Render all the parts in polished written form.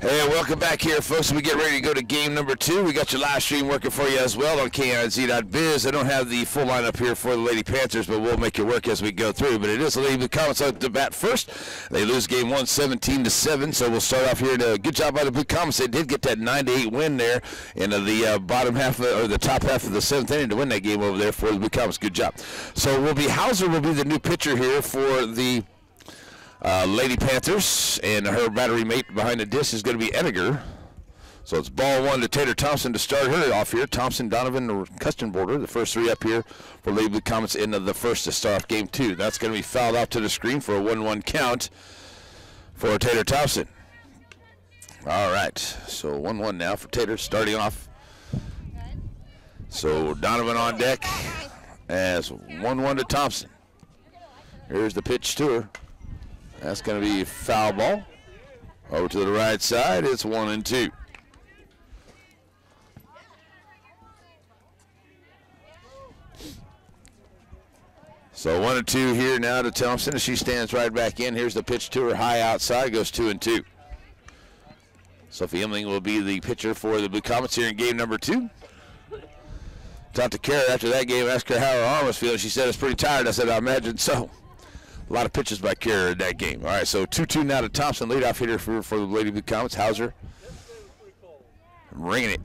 Hey, welcome back here, folks. We get ready to go to game number 2. We got your live stream working for you as well on KINZ.biz. I don't have the full lineup here for the Lady Panthers, but we'll make it work as we go through. But it is the Lady Blue Comets out to bat first. They lose game 1, 17-7. So we'll start off here. Good job by the Blue Comets. They did get that 9-8 win there in the bottom half or the top half of the 7th inning to win that game over there for the Blue Comets. Good job. So Hauser will be the new pitcher here for the Lady Panthers, and her battery mate behind the disc is going to be Edgar. So it's ball 1 to Tater Thompson to start her off here. Thompson, Donovan, or Custenborder, the first 3 up here for Lady Blue Comets into the first to start off game 2. That's going to be fouled out to the screen for a 1-1 count for Tater Thompson. All right, so 1-1 now for Tater starting off. So Donovan on deck as 1-1 to Thompson. Here's the pitch to her. That's going to be foul ball. Over to the right side, it's 1-2. So 1-2 here now to Thompson as she stands right back in. Here's the pitch to her, high outside, goes 2-2. Sophie Emling will be the pitcher for the Blue Comets here in game number 2. Talked to Kara after that game, asked her how her arm was feeling. She said it's pretty tired. I said, I imagine so. A lot of pitches by Kara in that game. All right, so 2-2 now to Thompson, leadoff hitter for the Lady Blue Comets. Hauser ringing it.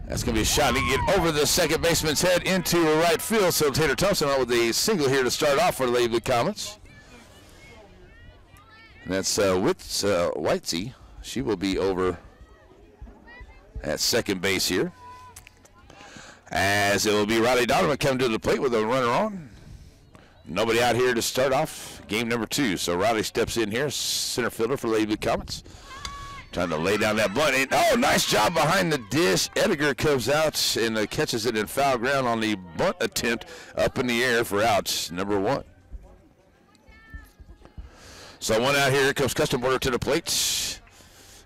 That's going to be a shot. He can get over the second baseman's head into right field. So Tater Thompson out with a single here to start off for the Lady Blue Comets. And that's Whitesey. She will be over at second base here. As it will be Riley Donovan coming to the plate with a runner on. Nobody out here to start off game number 2. So Riley steps in here, center fielder for Lady Blue Comets. Trying to lay down that bunt. Oh, nice job behind the dish. Edgar comes out and catches it in foul ground on the bunt attempt up in the air for out number 1. So 1 out here. Here comes Custenborder to the plate.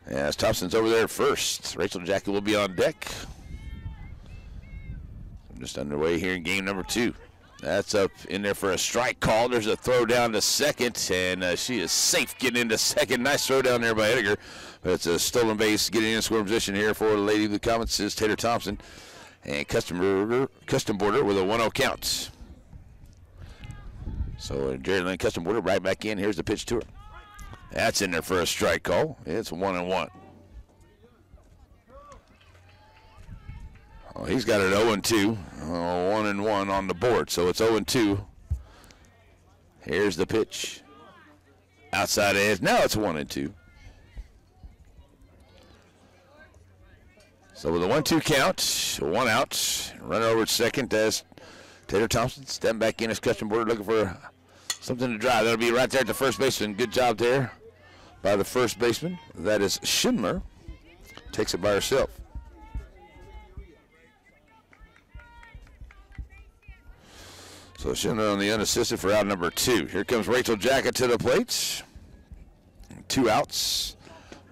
As Thompson's over there at first. Rachel Jackie will be on deck. Just underway here in game number 2. That's up in there for a strike call. There's a throw down to second, and she is safe getting into second. Nice throw down there by Edgar. But it's a stolen base getting in scoring position here for the Lady Blue Comets is Tater Thompson. And Custenborder with a 1-0 count. So Jerry Lynn Custenborder right back in. Here's the pitch to her. That's in there for a strike call. It's 1-1. Oh, he's got it 0-2. 1-1 on the board. So it's 0-2. Here's the pitch. Outside edge. Now it's 1-2. So with a 1-2 count, 1 out. Runner over at second as Tater Thompson stepping back in as Custenborder looking for something to drive. That'll be right there at the first baseman. Good job there by the first baseman. That is Schindler. Takes it by herself. So Schindler on the unassisted for out number 2. Here comes Rachel Jacket to the plate. 2 outs.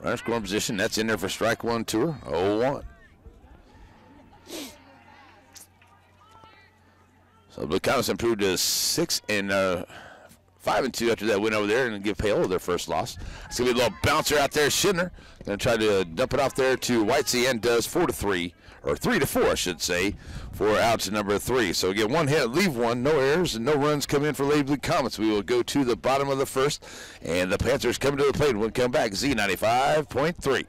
Runner scoring position. That's in there for strike 1 to her. 0-1. So Blue Comets improved to 5-2 after that win over there and give Paola their first loss. It's going to be a little bouncer out there. Schindler going to try to dump it off there to Whitesey and does 4-3. Or 3-4, I should say, for outs number 3. So again, 1 hit, leave 1, no errors, and no runs come in for Lady Blue Comets. We will go to the bottom of the first, and the Panthers coming to the plate. We'll come back, Z95.3.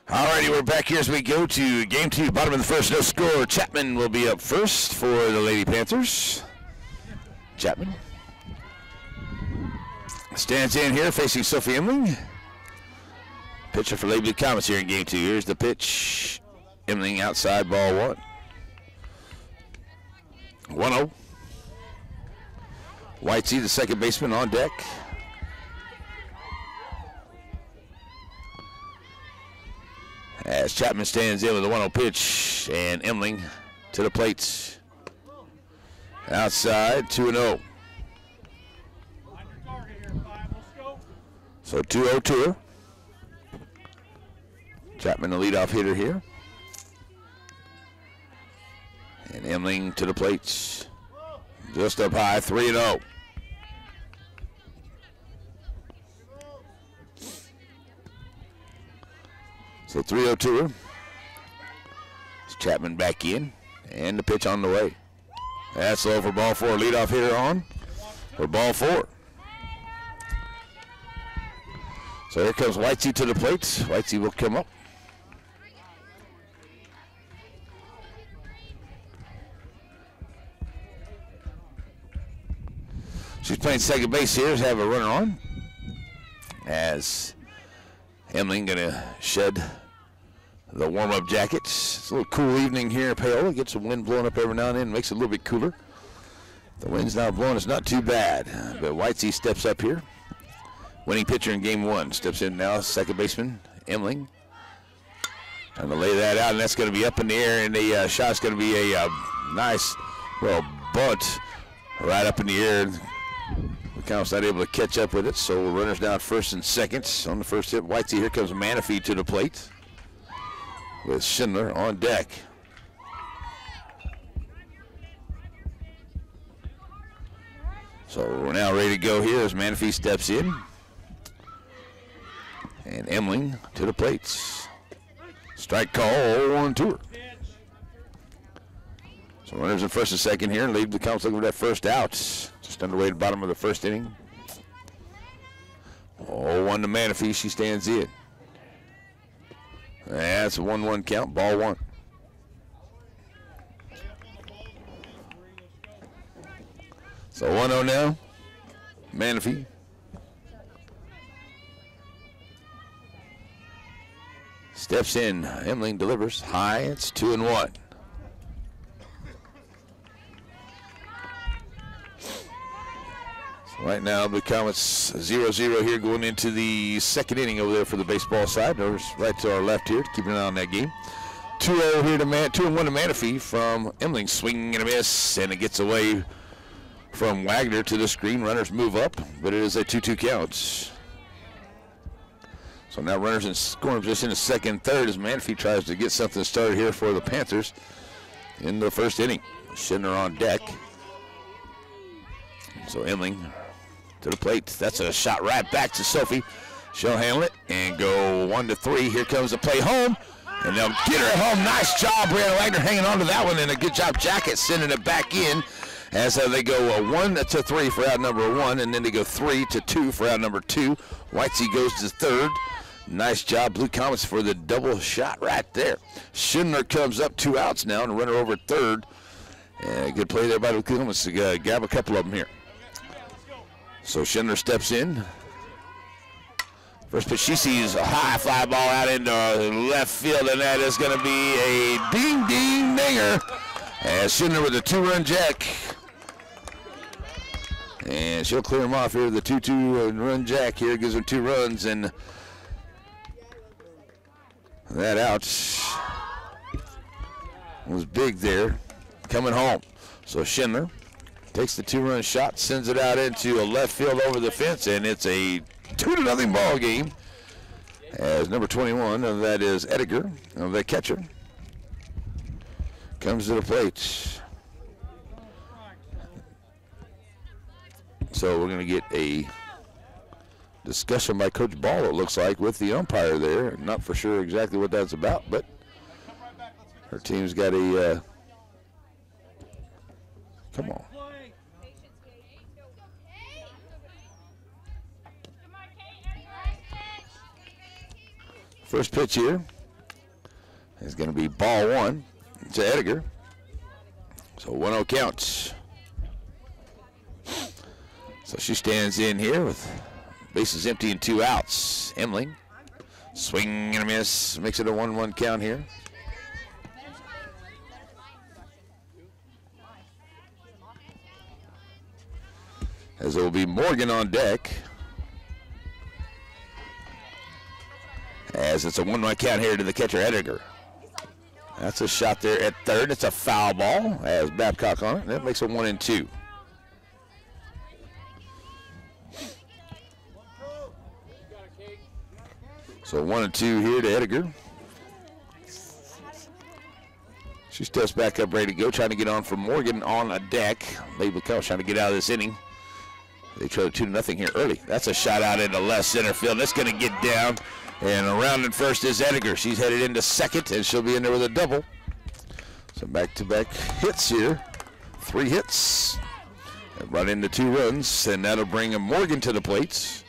Alrighty, we're back here as we go to game 2, bottom of the first, no score. Chapman will be up first for the Lady Panthers. Chapman stands in here facing Sophie Emling. Pitcher for Lady Blue Comets here in game 2. Here's the pitch. Emling outside, ball 1. 1-0. Whitesy, the second baseman, on deck. As Chapman stands in with a 1-0 pitch, and Emling to the plate. Outside, 2-0. So 2-0 to her. Chapman, the leadoff hitter here. And Emling to the plate. Just up high, 3-0. So 3-0 to her. Chapman back in, and the pitch on the way. That's low for ball 4. Leadoff hitter on for ball 4. So here comes Whitesy to the plate. Whitesy will come up. She's playing second base here. Have a runner on. As Emling gonna shed the warm-up jackets. It's a little cool evening here in Paola. Get some wind blowing up every now and then. Makes it a little bit cooler. The wind's not blowing. It's not too bad. But Whitesy steps up here. Winning pitcher in game 1. Steps in now. Second baseman, Emling. Trying to lay that out, and that's going to be up in the air. And the shot's going to be a nice, well, bunt right up in the air. McCown's not able to catch up with it, so runners down first and second on the first hit. Whitesy, here comes Manafee to the plate with Schindler on deck. So we're now ready to go here as Manafee steps in. And Emling to the plate. Strike call, 0-1 to her. So runners in first and second here. Lead the Comets looking for that first out. Just underway at the bottom of the first inning. 0-1 to Manafee. She stands in. That's a 1-1 count. Ball 1. So 1-0 now. Manafee. Steps in. Emling delivers. High. It's 2-1. Right now, the Comets 0-0 here going into the second inning over there for the baseball side. There's right to our left here, keeping an eye on that game. 2-0 here to 2-1 to Manafee from Emling. Swing and a miss, and it gets away from Wagner to the screen. Runners move up, but it is a 2-2 count. So now runners in scoring position in second, third as Manafee tries to get something started here for the Panthers in the first inning. Schindler on deck. So Emling to the plate. That's a shot right back to Sophie. She'll handle it and go 1-3. Here comes the play home, and they'll get her at home. Nice job, Brianna Wagner hanging on to that one, and a good job, Jacket, sending it back in as they go 1-3 for out number 1, and then they go 3-2 for out number 2. Whitesy goes to third. Nice job, Blue Comets, for the double shot right there. Schindler comes up 2 outs now, and a runner over at third. Good play there by the Blue Comets to grab a couple of them here. So Schindler steps in. First pitch, she sees a high fly ball out into left field, and that is going to be a ding-ding-dinger. As Schindler with a 2-run jack. And she'll clear him off here. The 2-2-run jack here gives her 2 runs, and that out was big there, coming home. So Schindler takes the 2-run shot, sends it out into a left field over the fence, and it's a 2-0 ball game. As number 21, that is Edgar, the catcher, comes to the plate. So we're going to get a discussion by Coach Ball, it looks like, with the umpire there. Not for sure exactly what that's about, but her team's got a, come on. First pitch here is going to be ball one to Edgar. So 1-0 counts. So she stands in here with bases empty and 2 outs. Emling, swing and a miss, makes it a 1-1 count here. As it will be Morgan on deck. As it's a 1-1 count here to the catcher, Edgar. That's a shot there at third. It's a foul ball as Babcock on it. That makes it 1-2. So 1-2 here to Edgar. She steps back up, ready to go, trying to get on for Morgan on a deck. Label Coach trying to get out of this inning. They trailed 2-0 here early. That's a shot out into left center field. That's going to get down. And around in first is Edgar. She's headed into second, and she'll be in there with a double. So back-to-back hits here. 3 hits. And run into 2 runs, and that'll bring Morgan to the plates.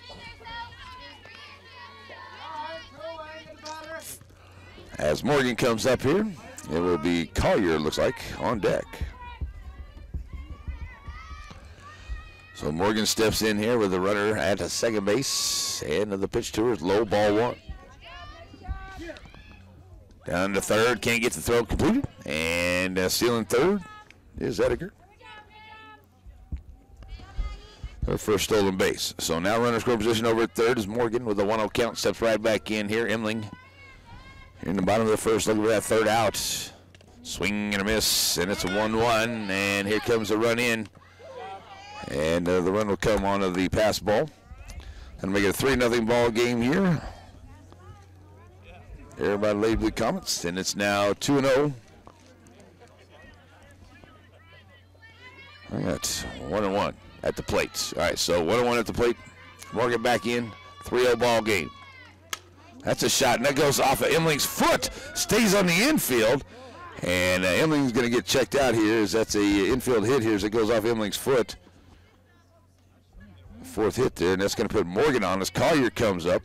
As Morgan comes up here, it will be Collier, looks like, on deck. So Morgan steps in here with the runner at a second base, and the pitch to her is low, ball 1. Down to third, can't get the throw completed, and stealing third is Edgar. Her first stolen base. So now runner score position over at third is Morgan with a 1-0 count, steps right back in here. Emling in the bottom of the first, looking for that third out. Swing and a miss, and it's a 1-1, and here comes the run in. And the run will come on to the pass ball. And make it a 3-0 ball game here. Everybody laid the comments, and it's now 2-0. I got 1-1 at the plate. All right, so 1-1 at the plate. Morgan back in, 3-0 ball game. That's a shot, and that goes off of Emling's foot. Stays on the infield, and Emling's going to get checked out here as that's a infield hit here as it goes off Emling's foot. 4th hit there, and that's going to put Morgan on as Collier comes up.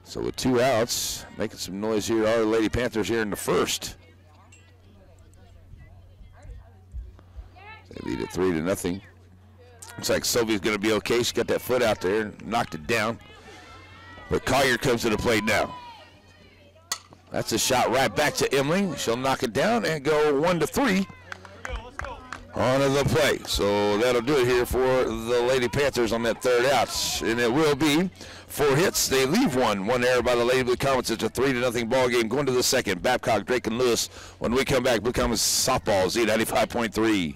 So with 2 outs, making some noise here, our Lady Panthers here in the first. They lead it 3-0. Looks like Sylvia's going to be okay. She got that foot out there and knocked it down. But Collier comes to the plate now. That's a shot right back to Emling. She'll knock it down and go 1-3 onto the plate. So that'll do it here for the Lady Panthers on that third out. And it will be 4 hits. They leave one error by the Lady Blue Comets. It's a 3-0 ball game going to the second. Babcock, Drake, and Lewis. When we come back, Blue Comets softball, Z95.3.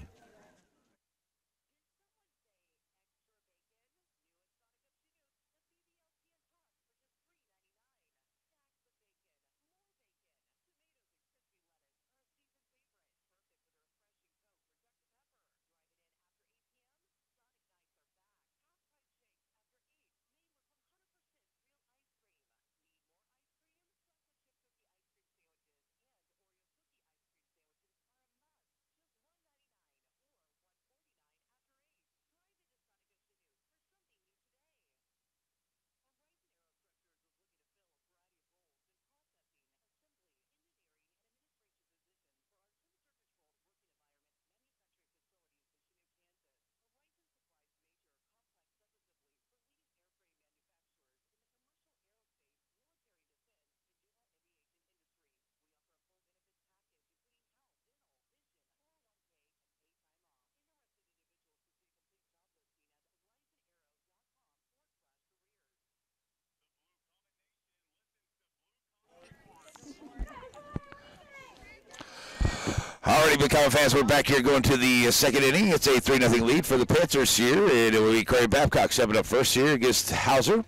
Alrighty, Blue Comet fans, we're back here going to the second inning. It's a 3-0 lead for the Panthers here, and it will be Craig Babcock stepping up first here against Hauser.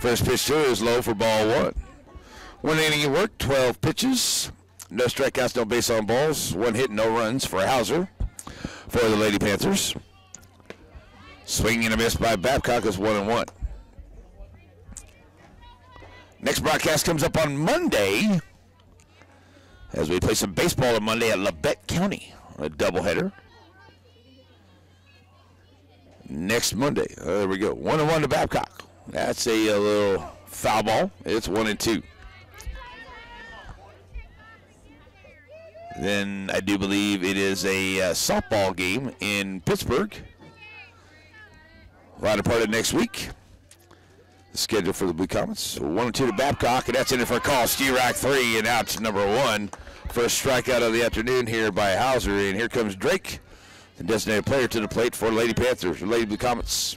First pitch to her is low for ball 1. 1 inning of work, 12 pitches, no strikeouts, no base on balls, 1 hit, no runs for Hauser for the Lady Panthers. Swing and a miss by Babcock is 1-1. Next broadcast comes up on Monday, as we play some baseball on Monday at Labette County, a doubleheader. Next Monday, there we go, 1-1 to Babcock. That's a little foul ball. It's 1-2. Then I do believe it is a softball game in Pittsburgh. Latter part of next week. The schedule for the Blue Comets. 1-2 to Babcock, and that's in it for a call. Steerack 3, and out to number 1. First strikeout of the afternoon here by Hauser, and here comes Drake, the designated player, to the plate for the Lady Panthers, or Lady Blue Comets.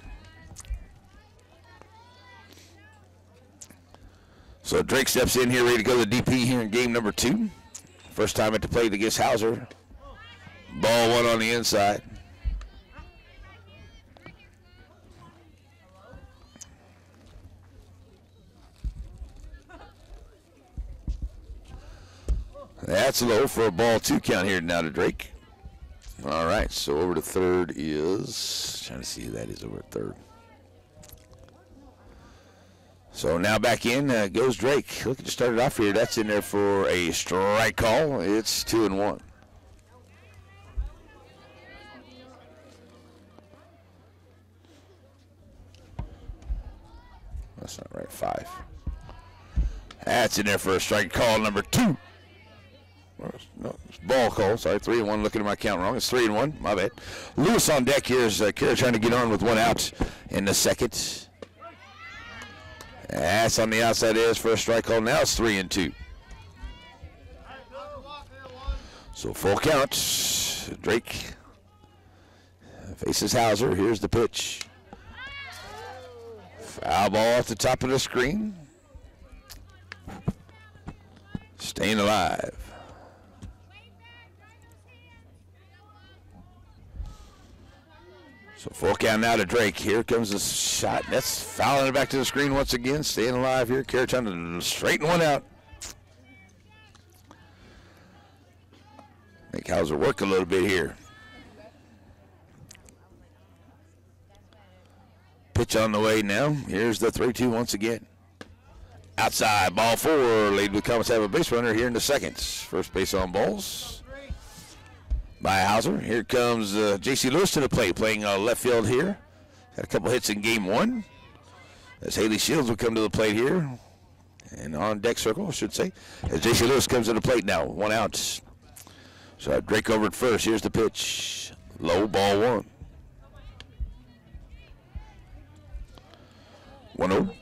So Drake steps in here, ready to go to the DP here in game number 2. First time at the plate against Hauser. Ball 1 on the inside. That's low for a ball 2 count here now to Drake. All right, so over to third is, trying to see who that is over at third. So now back in goes Drake. Looking to start it off here. That's in there for a strike call. It's 2-1. That's not right, 5. That's in there for a strike call number 2. No, it's ball call. Sorry, 3-1. Looking at my count wrong. It's 3-1. My bad. Lewis on deck here as Kara trying to get on with 1 out in the second. That's on the outside edge for a strike call. Now it's 3-2. So full count. Drake faces Hauser. Here's the pitch. Foul ball off the top of the screen. Staying alive. So full count now to Drake. Here comes the shot. That's fouling it back to the screen once again. Staying alive here. Kara trying to straighten 1 out. Make Hauser work a little bit here. Pitch on the way now. Here's the 3-2 once again. Outside, ball 4. Lady Blue Comets have a base runner here in the second. First base on balls by Hauser. Here comes J.C. Lewis to the plate, playing left field here. Had a couple hits in game 1. As Haley Shields will come to the plate here. And on deck circle, I should say. As J.C. Lewis comes to the plate now, 1 out. So Drake over at first. Here's the pitch. Low, ball 1. 1-0.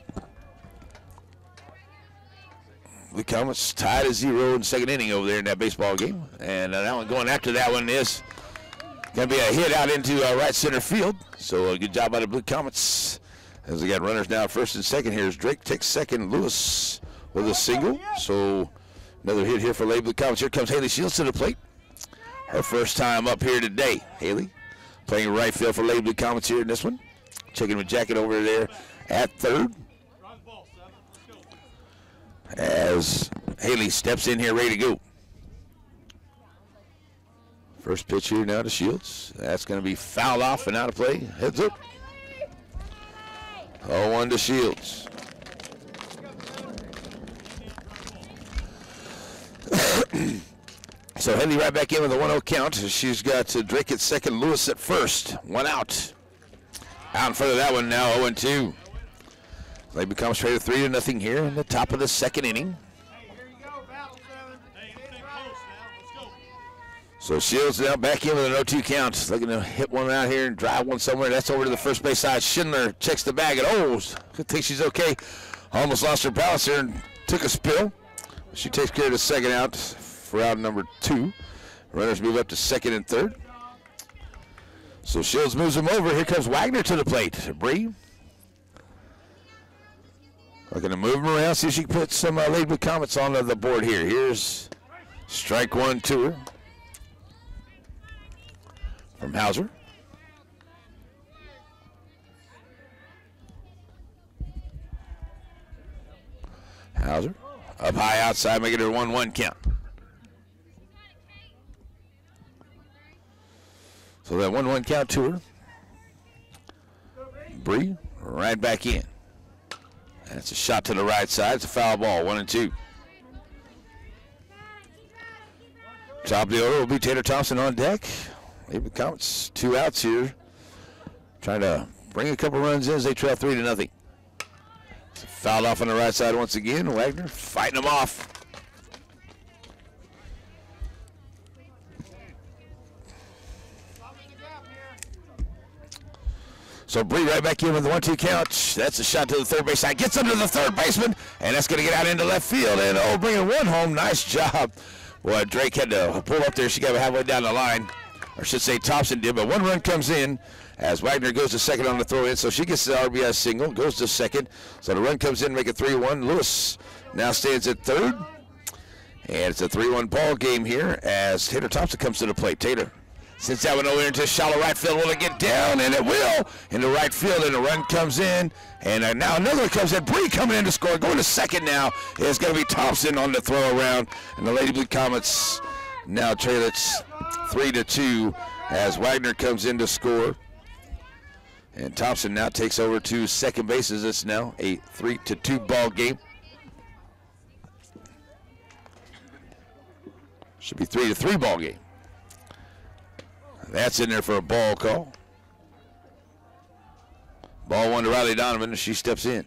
The Comets tied at 0 in the second inning over there in that baseball game. And that one going after that one is going to be a hit out into right center field. So a good job by the Blue Comets. As we got runners now first and second. Here's Drake takes second. Lewis with a single. So another hit here for Lady Blue Comets. Here comes Haley Shields to the plate. Her first time up here today. Haley playing right field for Lady Blue Comets here in this one. Checking the jacket over there at third. As Haley steps in here ready to go. First pitch here now to Shields. That's going to be fouled off and out of play. Heads up. 0-1 to Shields. So Haley right back in with a 1-0 count. She's got Drake at second, Lewis at first. 1 out. Out in front of that one now, 0-2. They become straight at 3-0 here in the top of the second inning. So Shields now back in with an 0-2 count. Looking to hit one out here and drive one somewhere. That's over to the first base side. Schindler checks the bag and I think she's okay. Almost lost her balance here and took a spill. She takes care of the second out for out number 2. Runners move up to second and third. So Shields moves him over. Here comes Wagner to the plate. Bree. Looking to move him around, see if she can put some Lady Blue Comets on the board here. Here's strike 1 to her from Hauser. Hauser up high outside, making it a 1-1 count. So that 1-1 count to her. Bree right back in. That's a shot to the right side. It's a foul ball, 1-2. Top of the order will be Taylor Thompson on deck. Lady Comets 2 outs here. Trying to bring a couple runs in as they trail 3-0. Fouled off on the right side once again. Wagner fighting them off. So Bree right back in with the 1-2 count. That's a shot to the third base side. Gets under the third baseman, and that's going to get out into left field. And bringing one home. Nice job. Boy, Drake had to pull up there. She got halfway down the line. Or I should say Thompson did. But one run comes in as Wagner goes to second on the throw in. So she gets the RBI single, goes to second. So the run comes in, make it 3-1. Lewis now stands at third. And it's a 3-1 ball game here as Tater Thompson comes to the plate. Tater. Since that one over into shallow right field, will it get down? And it will into right field, and a run comes in. And now another one comes in. Bree coming in to score. Going to second now is going to be Thompson on the throw around. And the Lady Blue Comets now trail it 3-2 as Wagner comes in to score. And Thompson now takes over to second base as it's now a 3-2 ball game. Should be 3-3 ball game. That's in there for a ball call. Ball one to Riley Donovan as she steps in.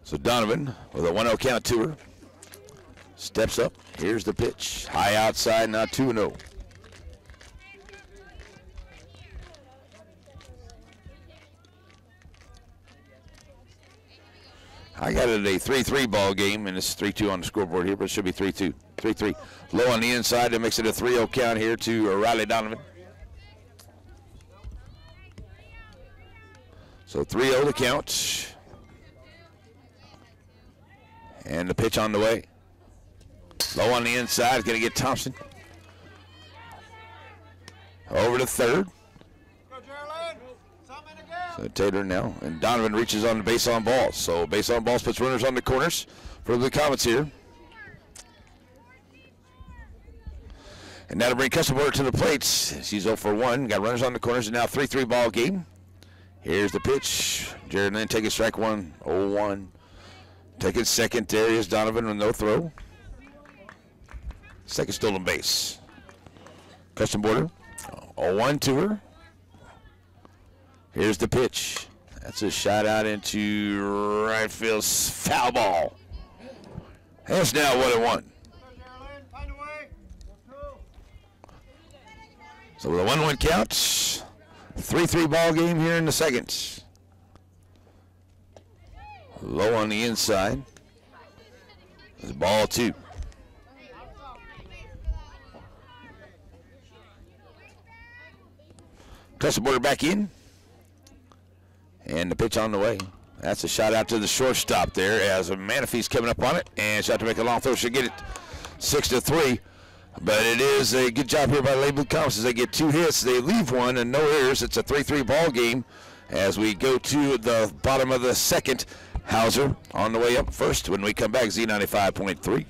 So Donovan with a 1-0 count to her. Steps up. Here's the pitch. High outside, now 2-0. I got it a 3-3 ball game, and it's 3-2 on the scoreboard here, but it should be 3-2. 3-3. Low on the inside. That makes it a 3-0 count here to Riley Donovan. So 3-0 the count. And the pitch on the way. Low on the inside. Going to get Thompson. Over to third. So Tater now. And Donovan reaches on the base on balls. So base on balls puts runners on the corners for the Comets here. And now to bring Custom to the plates. She's 0 for 1. Got runners on the corners. And now 3-3 ball game. Here's the pitch. Jared Lynn taking strike one. 0-1. Taking second. There is Donovan with no throw. Second stolen base. Custom Border. 0-1 to her. Here's the pitch. That's a shot out into right field. Foul ball. And it's now 1-1. So with a 1-1 count, 3-3 ball game here in the second. Low on the inside. It's ball 2. Custom Border back in. And the pitch on the way. That's a shot out to the shortstop there as Manafee's coming up on it. And shot to make a long throw. Should get it 6-3. But it is a good job here by Lady Blue Comets as they get 2 hits. They leave 1 and no errors. It's a 3-3 ball game as we go to the bottom of the second. Hauser on the way up first. When we come back, Z95.3.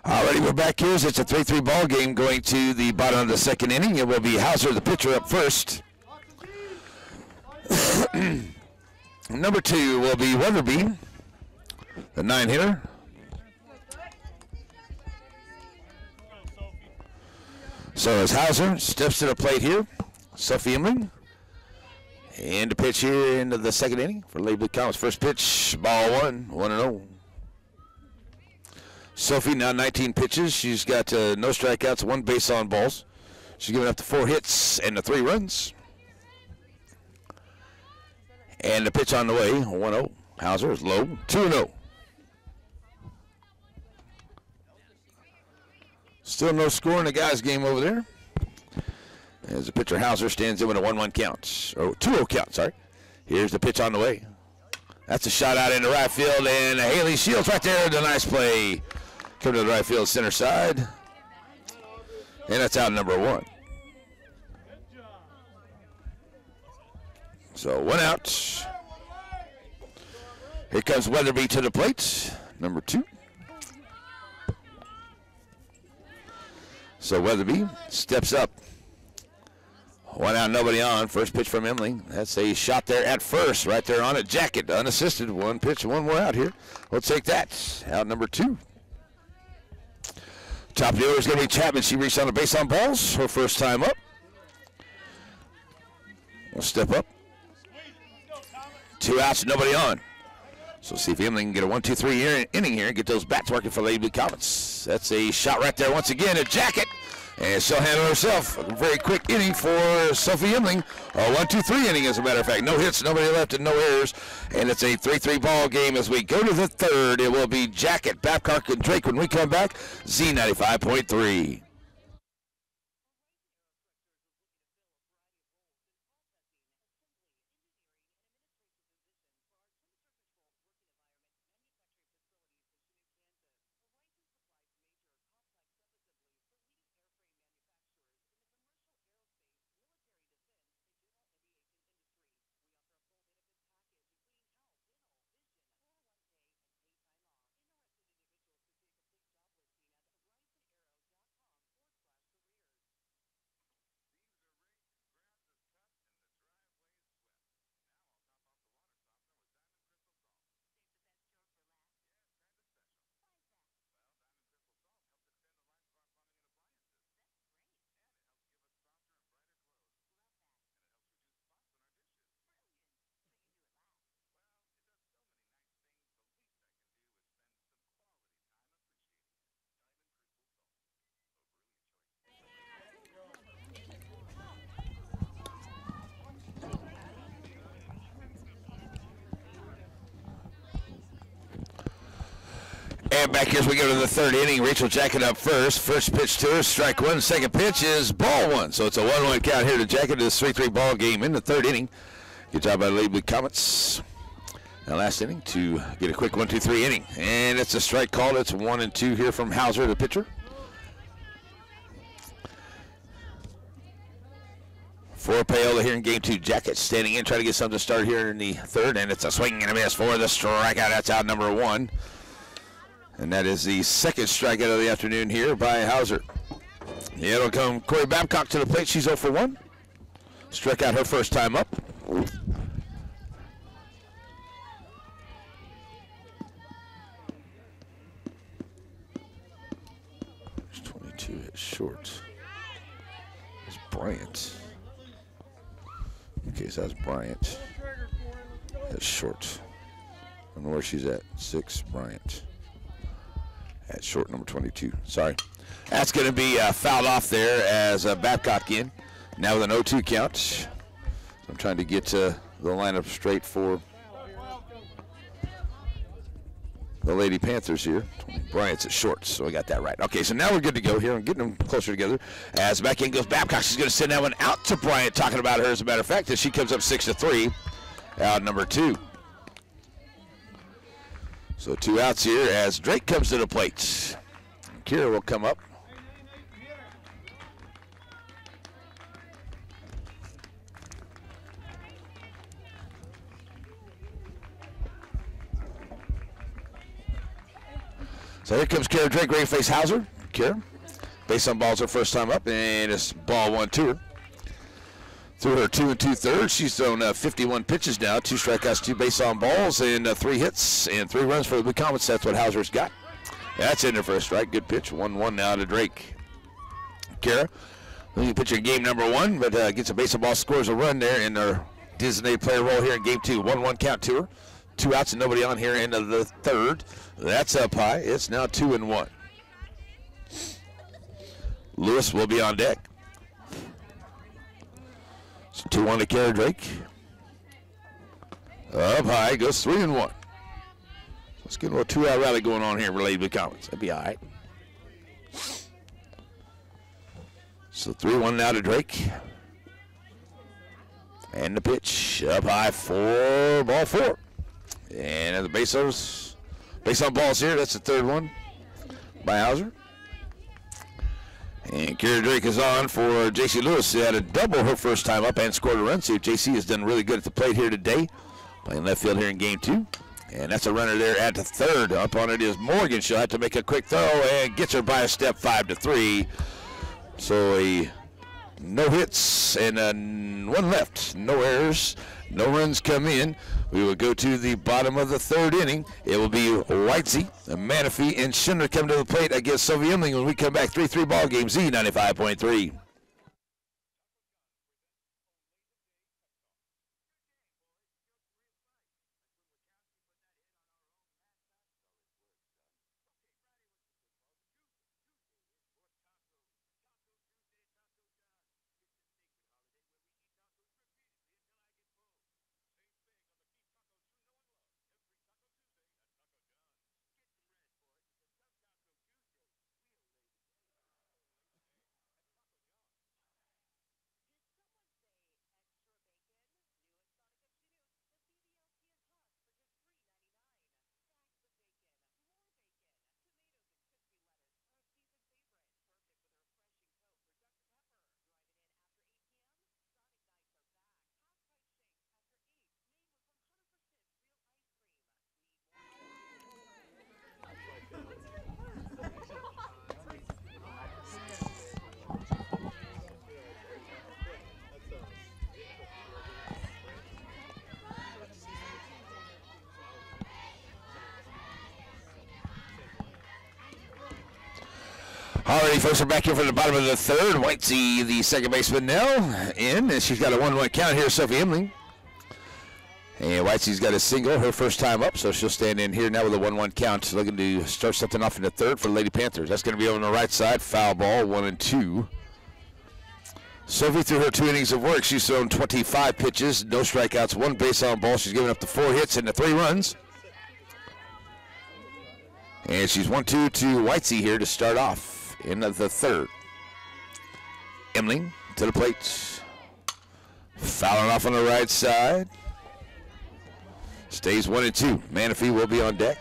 Alrighty, we're back here. It's a 3-3 ball game going to the bottom of the second inning. It will be Hauser, the pitcher, up first. Number 2 will be Weatherby, the 9-hitter. So as Hauser steps to the plate here, Sophie Imling. And the pitch here into the second inning for Lady Blue Comets. First pitch, ball 1, 1-0. Sophie now 19 pitches. She's got no strikeouts, 1 base on balls. She's given up to 4 hits and 3 runs. And the pitch on the way, 1-0. Hauser is low, 2-0. Still no score in the guys' game over there. As the pitcher Hauser stands in with a 1-1 count. Oh, 2-0 count, sorry. Here's the pitch on the way. That's a shot out into right field, and Haley Shields right there. The nice play. Come to the right field center side. And that's out number 1. So 1 out. Here comes Weatherby to the plate, number 2. So Weatherby steps up. 1 out, nobody on. First pitch from Emily. That's a shot there at first, right there on it. Jacket, unassisted. 1 pitch, 1 more out here. We'll take that. Out number 2. Top of the order is going to be Chapman. She reached on the base on balls. Her first time up. We'll step up. 2 outs, nobody on. So see if Emily can get a 1-2-3 inning here and get those bats working for Lady Blue Comets. That's a shot right there once again at Jacket. And she'll handle herself. A very quick inning for Sophie Emling. A 1-2-3 inning, as a matter of fact. No hits, nobody left, and no errors. And it's a 3-3 ball game as we go to the 3rd. It will be Jacket, Babcock, and Drake when we come back. Z95.3. And back here as we go to the 3rd inning. Rachel Jacket up first. First pitch to her, strike 1. Second pitch is ball 1. So it's a 1-1 count here to Jacket. This 3-3 ball game in the 3rd inning. Good job by the Lady Blue Comets. Now last inning to get a quick 1-2-3 inning. And it's a strike called. It's 1-2 here from Hauser, the pitcher. For Paola here in game 2. Jacket standing in, trying to get something to start here in the 3rd. And it's a swing and a miss for the strikeout. That's out number 1. And that is the 2nd strikeout of the afternoon here by Hauser. Yeah, it'll come Corey Babcock to the plate. She's 0 for 1. Struck out her first time up. 22 hit short. It's Bryant. Okay, so that's Bryant. That's short. I don't know where she's at. 6, Bryant. At short, number 22. Sorry. That's going to be fouled off there as Babcock in. Now with an 0-2 count. So I'm trying to get the lineup straight for the Lady Panthers here. Bryant's at short, so I got that right. Okay, so now we're good to go here. I'm getting them closer together. As back in goes Babcock. She's going to send that one out to Bryant, talking about her, as a matter of fact, as she comes up 6-3. Out number 2. So 2 outs here as Drake comes to the plate. Kira will come up. So here comes Kira Drake, ready to face Hauser. Kira, base on balls her first time up, and it's ball 1 to her. Through her 2 2/3, she's thrown 51 pitches now, 2 strikeouts, 2 base on balls, and 3 hits and 3 runs for the Blue Comets. That's what Hauser's got. That's in there for a strike. Good pitch. 1-1 now to Drake. Kara, leading pitcher in game number 1, but gets a base on ball, scores a run there in their designated player role here in game 2. 1-1 count to her. 2 outs and nobody on here into the 3rd. That's up high. It's now 2-1. Lewis will be on deck. 2-1 to Kara Drake. Up high, goes 3-1. Let's get a little 2-out rally going on here for Lady Blue Comets. That'd be all right. So 3-1 now to Drake. And the pitch up high for ball 4. And the base on balls here. That's the third one by Hauser. And Kira Drake is on for J.C. Lewis. She had a double her first time up and scored a run. So J.C. has done really good at the plate here today. Playing left field here in game 2. And that's a runner there at the third. Up on it is Morgan. She'll have to make a quick throw and gets her by a step 5-3. So a no hits and one left. No errors. No runs come in. We will go to the bottom of the third inning. It will be Whitesey, Manafee, and Schindler come to the plate against Sylvia Emling when we come back. 3-3 ball game, Z95.3. Alrighty, folks, we're back here for the bottom of the third. Whitesey, the second baseman now, in, and she's got a 1-1 count here, Sophie Emling. And Whitesey's got a single, her first time up, so she'll stand in here now with a 1-1 count, looking to start something off in the third for the Lady Panthers. That's going to be on the right side, foul ball, 1-2. Sophie, through her 2 innings of work, she's thrown 25 pitches, no strikeouts, 1 base on ball. She's given up the 4 hits and the 3 runs. And she's 1-2 to Whitesey here to start off in the third. Emling to the plate. Fouling off on the right side. Stays 1-2. Manafee will be on deck.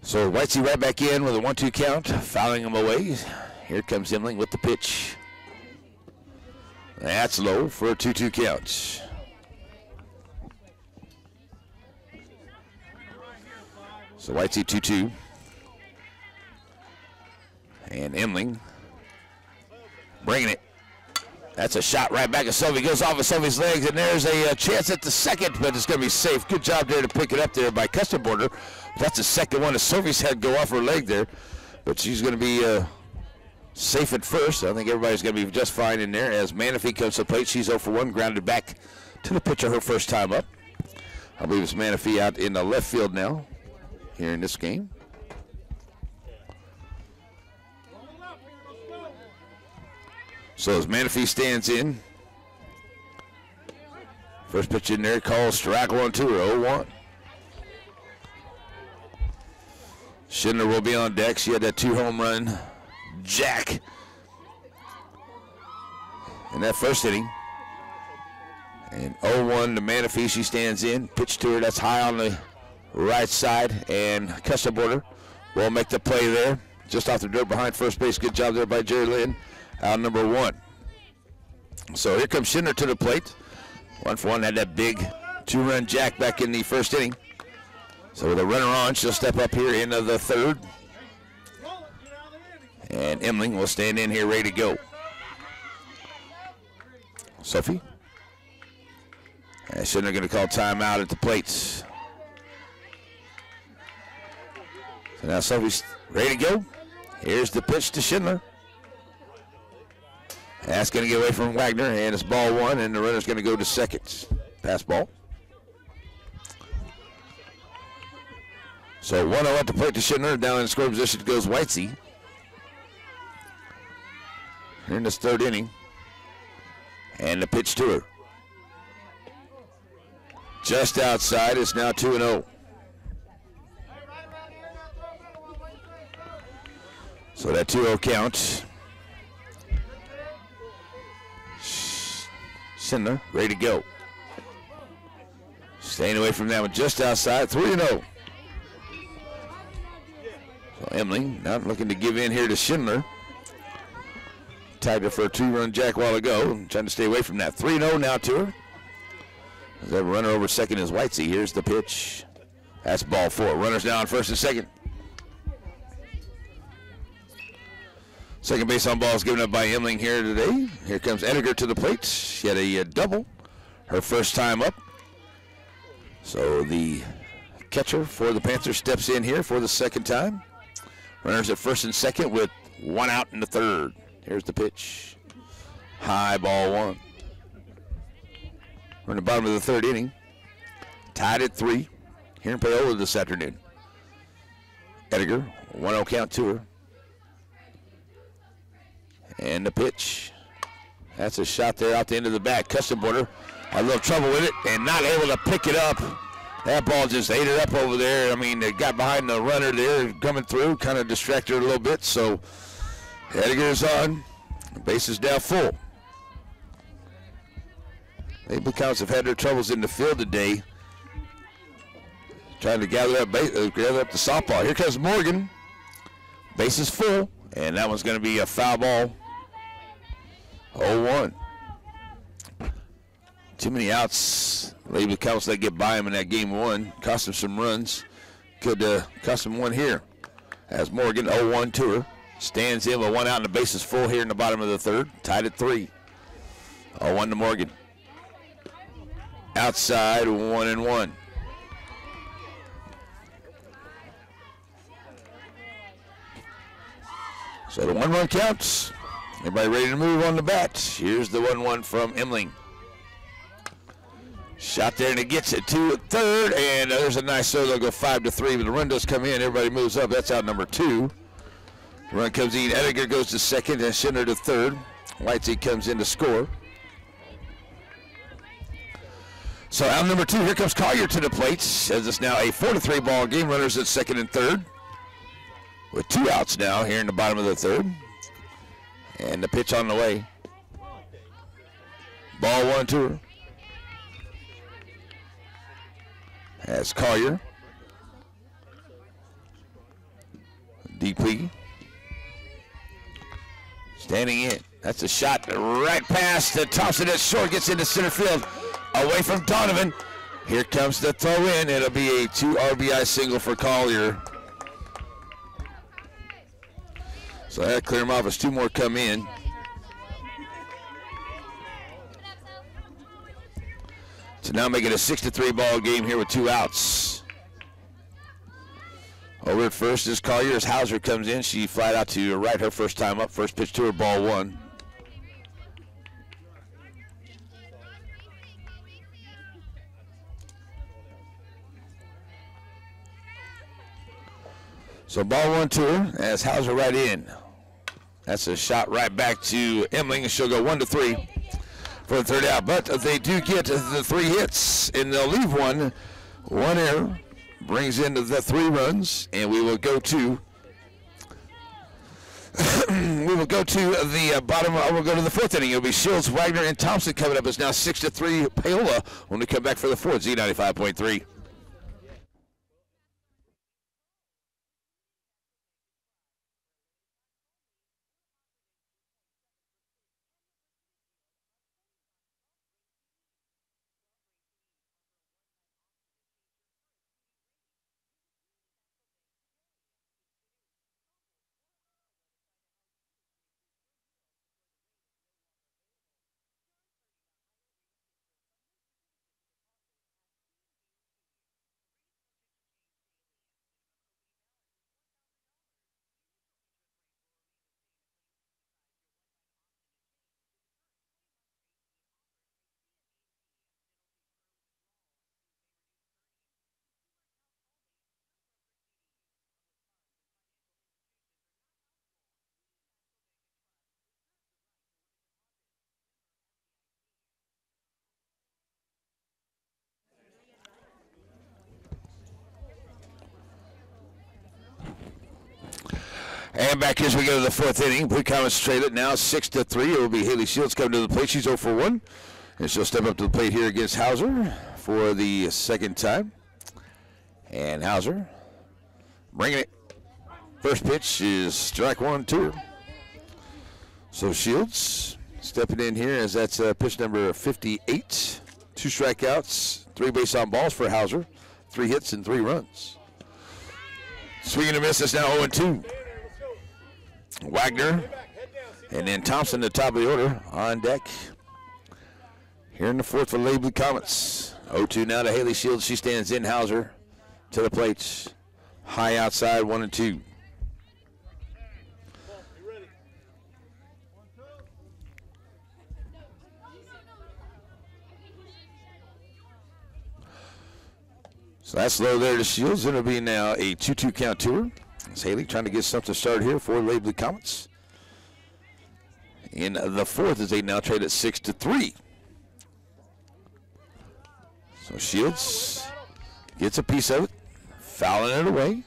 So Whitesey right back in with a 1-2 count, fouling him away. Here comes Emling with the pitch. That's low for a 2-2 count. So Whitesey 2-2. And Emling bringing it. That's a shot right back at Sophie. Goes off of Sophie's legs, and there's a chance at the second, but it's going to be safe. Good job there to pick it up there by Custom Border. That's the second one. Sophie's head go off her leg there, but she's going to be safe at first. I think everybody's going to be just fine in there as Manafee comes to the plate. She's 0 for 1, grounded back to the pitcher her first time up. I believe it's Manafee out in the left field now here in this game. So as Manafee stands in, first pitch in there, calls Strackle on to her, 0-1. Schindler will be on deck. She had that 2-home run jack in that first inning. And 0-1 to Manafee. She stands in. Pitch to her. That's high on the right side. And Custom Border will make the play there. Just off the dirt behind first base. Good job there by Jerry Lynn. Out number 1. So here comes Schindler to the plate. 1 for 1. Had that big 2-run jack back in the first inning. So with a runner on, she'll step up here into the third. And Emling will stand in here ready to go. Sophie. And Schindler going to call timeout at the plates. So now Sophie's ready to go. Here's the pitch to Schindler. That's going to get away from Wagner, and it's ball 1, and the runner's going to go to second. Pass ball. So 1-0 at the plate to Schindler. Down in scoring position goes Whitesey. Here in this third inning. And the pitch to her. Just outside. It's now 2-0. So that 2-0 count. Schindler ready to go. Staying away from that one just outside. 3-0. So Emily not looking to give in here to Schindler. Tagged her for a 2-run jack a while ago. Trying to stay away from that. 3-0 now to her. As that runner over second is Whitesey. Here's the pitch. That's ball 4. Runners now on first and second. Second base on ball is given up by Emling here today. Here comes Ediger to the plate. She had a double her first time up. So the catcher for the Panthers steps in here for the second time. Runners at first and second with 1 out in the third. Here's the pitch. High, ball 1. We're in the bottom of the third inning. Tied at 3 here in Paola this afternoon. Ediger, 1-0 count to her. And the pitch. That's a shot there out the end of the bat. Custom Border had a little trouble with it and not able to pick it up. That ball just ate it up over there. I mean, it got behind the runner there coming through, kind of distracted her a little bit. So Ediger's on. The base is now full. They Counts have had their troubles in the field today, trying to gather up the softball. Here comes Morgan. Base is full, and that one's going to be a foul ball. 0-1. Too many outs. Label Counts that get by him in that game 1. Cost him some runs. Could cost him one here. As Morgan 0-1 to her. Stands in with 1 out and the base is full here in the bottom of the third. Tied at 3. 0-1 to Morgan. Outside 1-1. So the 1-run counts. Everybody ready to move on the bat. Here's the 1-1 from Emling. Shot there and it gets it to third, and there's a nice throw. They'll go 5-3, but the run does come in. Everybody moves up. That's out number 2. The run comes in. Ediger goes to second and Schindler to third. Whitesey comes in to score. So out number 2, here comes Collier to the plate, as it's now a 4-3 ball game. Runners at second and third, with 2 outs now here in the bottom of the third. And the pitch on the way. Ball 1 to her. As Collier. DP. Standing in. That's a shot right past the Thompson at short. Gets into center field. Away from Donovan. Here comes the throw in. It'll be a 2 RBI single for Collier. So that clear him off as 2 more come in. To now make it a 6-3 ball game here with 2 outs. Over at first is Collier as Hauser comes in. She flied out to right her first time up. First pitch to her, ball 1. So ball 1 to her as Hauser right in. That's a shot right back to Emling, and she'll go 1-3 for the third out. But they do get the 3 hits, and they'll leave 1 error, brings in the 3 runs, and we will go to the bottom. We'll go to the 4th inning. It'll be Shields, Wagner, and Thompson coming up. It's now 6-3 Paola when we come back for the 4th. Z95.3. And back as we go to the fourth inning, we concentrate it now 6-3. It will be Haley Shields coming to the plate. She's 0 for 1. And she'll step up to the plate here against Hauser for the second time. And Hauser bringing it. First pitch is strike one to her. So Shields stepping in here as that's pitch number 58. 2 strikeouts, 3 base on balls for Hauser. 3 hits and 3 runs. Swinging and a miss. It's now 0-2. Wagner and then Thompson, the top of the order, on deck. Here in the fourth for Lady Blue Comets. 0-2 now to Haley Shields. She stands in. Hauser to the plate. High outside, 1-2. So that's low there to Shields. It'll be now a 2-2 count to her. It's Haley trying to get something started here for Lady Blue Comets. In the fourth as they now trade at 6-3. So Shields gets a piece of it, fouling it away.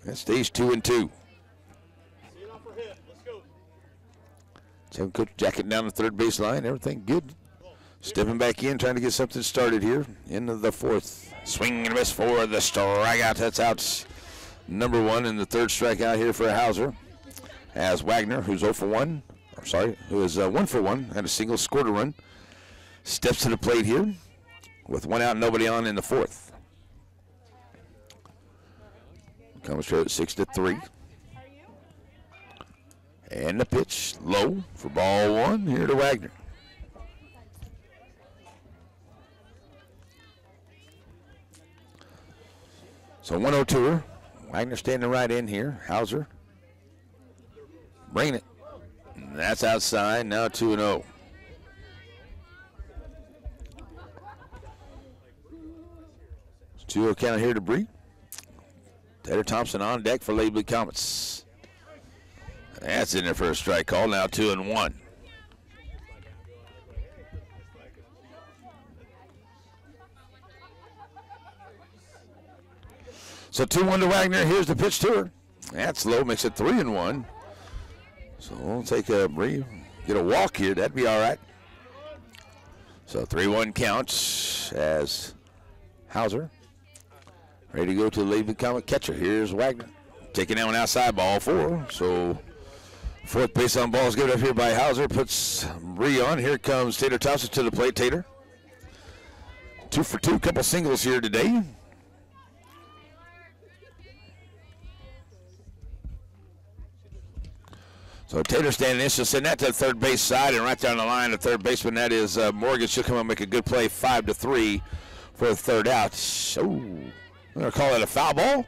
That stays 2-2. So Coach Jacket down the third base line. Everything good. Stepping back in, trying to get something started here into the fourth. Swing and miss for the strikeout. That's out number 1 and the third strikeout here for Hauser. As Wagner, who's 0 for 1, who is 1 for 1, had a single, scored a run, steps to the plate here with 1 out, nobody on in the fourth. Comes straight at 6-3. And the pitch low for ball 1 here to Wagner. So 1-0 to her. Wagner standing right in here. Hauser bringing it. And that's outside. Now 2-0. It's 2-0 count here to Bree. Taylor Thompson on deck for Lady Blue Comets. That's in there for a strike call. Now 2-1. So 2-1 to Wagner. Here's the pitch to her. That's low. Makes it 3-1. So we'll take a Bree. Get a walk here. That'd be all right. So 3-1 counts as Hauser ready to go to the Lady Blue Comet catcher. Here's Wagner. Taking that one outside, ball 4. So fourth base on ball is given up here by Hauser. Puts Bree on. Here comes Tater Thompson to the plate. Tater 2 for 2. Couple singles here today. So Tater standing in, she'll send that to the third base side, and right down the line, the third baseman, that is Morgan. She'll come up and make a good play, 5-3 for the third out. Oh, I'm going to call that a foul ball?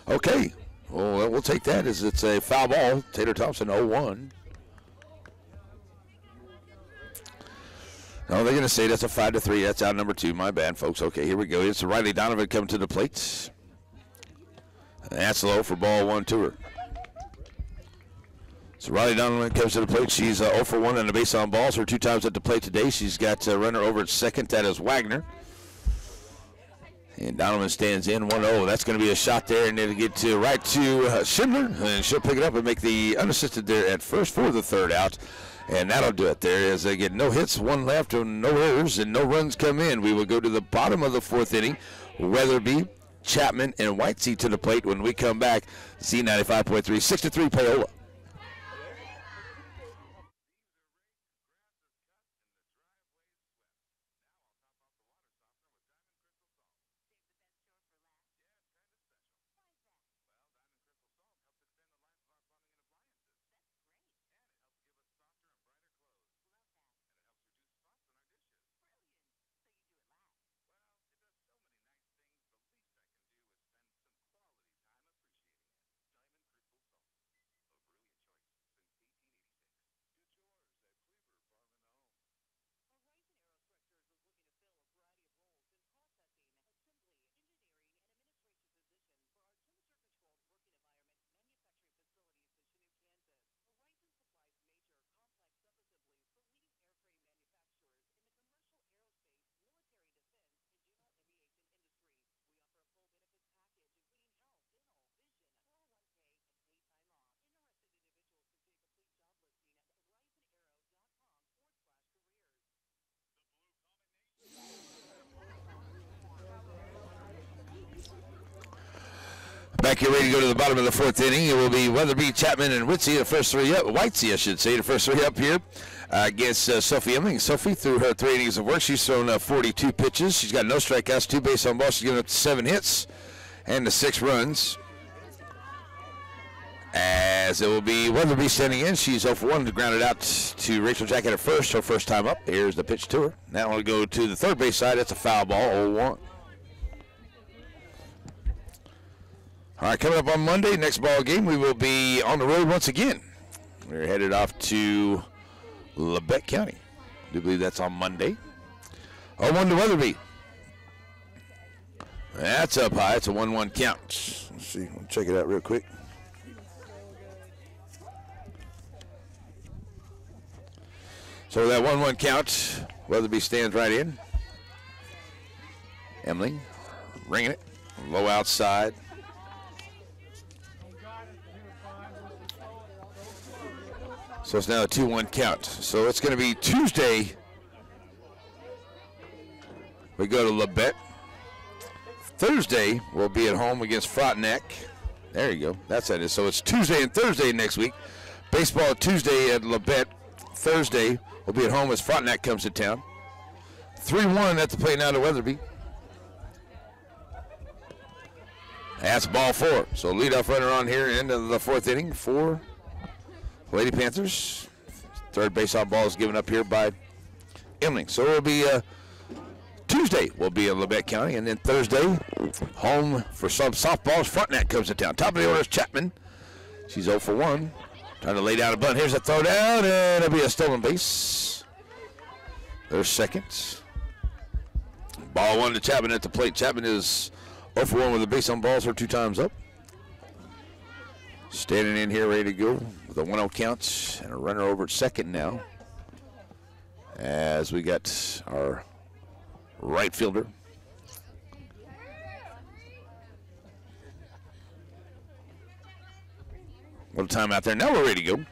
Okay, well, we'll take that as it's a foul ball. Tater Thompson, 0-1. No, they're going to say that's a 5-3. That's out number 2. My bad, folks. Okay, here we go. It's Riley Donovan coming to the plate. That's low for ball 1 to her. So Riley Donovan comes to the plate. She's 0 for 1 on the base on balls. Her 2 times at the plate today. She's got a runner over at second. That is Wagner. And Donovan stands in 1-0. That's going to be a shot there, and it'll get to right to Schindler, and she'll pick it up and make the unassisted there at first for the third out. And that'll do it there as they get no hits, 1 left, and no errors, and no runs come in. We will go to the bottom of the fourth inning. Weatherby, Chapman, and Whitesea to the plate when we come back. Z95.3, 6-3 Paola. Back here ready to go to the bottom of the fourth inning. It will be Weatherby, Chapman, and Whitsey, the first three up. Whitesey, I should say, the first three up here against Sophie Emling. Sophie, through her 3 innings of work, she's thrown 42 pitches. She's got no strikeouts, 2 base on balls. She's given up 7 hits and 6 runs. As it will be Weatherby standing in. She's 0 for 1 to ground it out to Rachel Jackett at first, her first time up. Here's the pitch to her. Now we'll go to the third base side. It's a foul ball, 0-1. All right, coming up on Monday, next ball game, we will be on the road once again. We're headed off to Labette County. I do believe that's on Monday. 0-1 to Weatherby. That's up high. It's a 1-1 count. Let's see. We'll check it out real quick. So that 1-1 count, Weatherby stands right in. Emily ringing it, low outside. So it's now a 2-1 count. So it's going to be Tuesday. We go to Labette. Thursday, we'll be at home against Frontenac. There you go. That's it. So it's Tuesday and Thursday next week. Baseball Tuesday at Labette. Thursday, we'll be at home as Frontenac comes to town. 3-1 at the plate now to Weatherby. That's ball 4. So leadoff runner on here, end of the fourth inning for Lady Panthers. Third base on ball is given up here by Emling. So it'll be Tuesday will be in Labette County, and then Thursday, home for some softballs. Frontenac comes to town. Top of the order is Chapman. She's 0 for 1. Trying to lay down a bunt. Here's a throw down, and it'll be a stolen base. There's second. Ball 1 to Chapman at the plate. Chapman is 0 for 1 with a base on balls, her 2 times up. Standing in here, ready to go with a 1-0 count and a runner over at second now. As we got our right fielder. Little time out there. Now we're ready to go.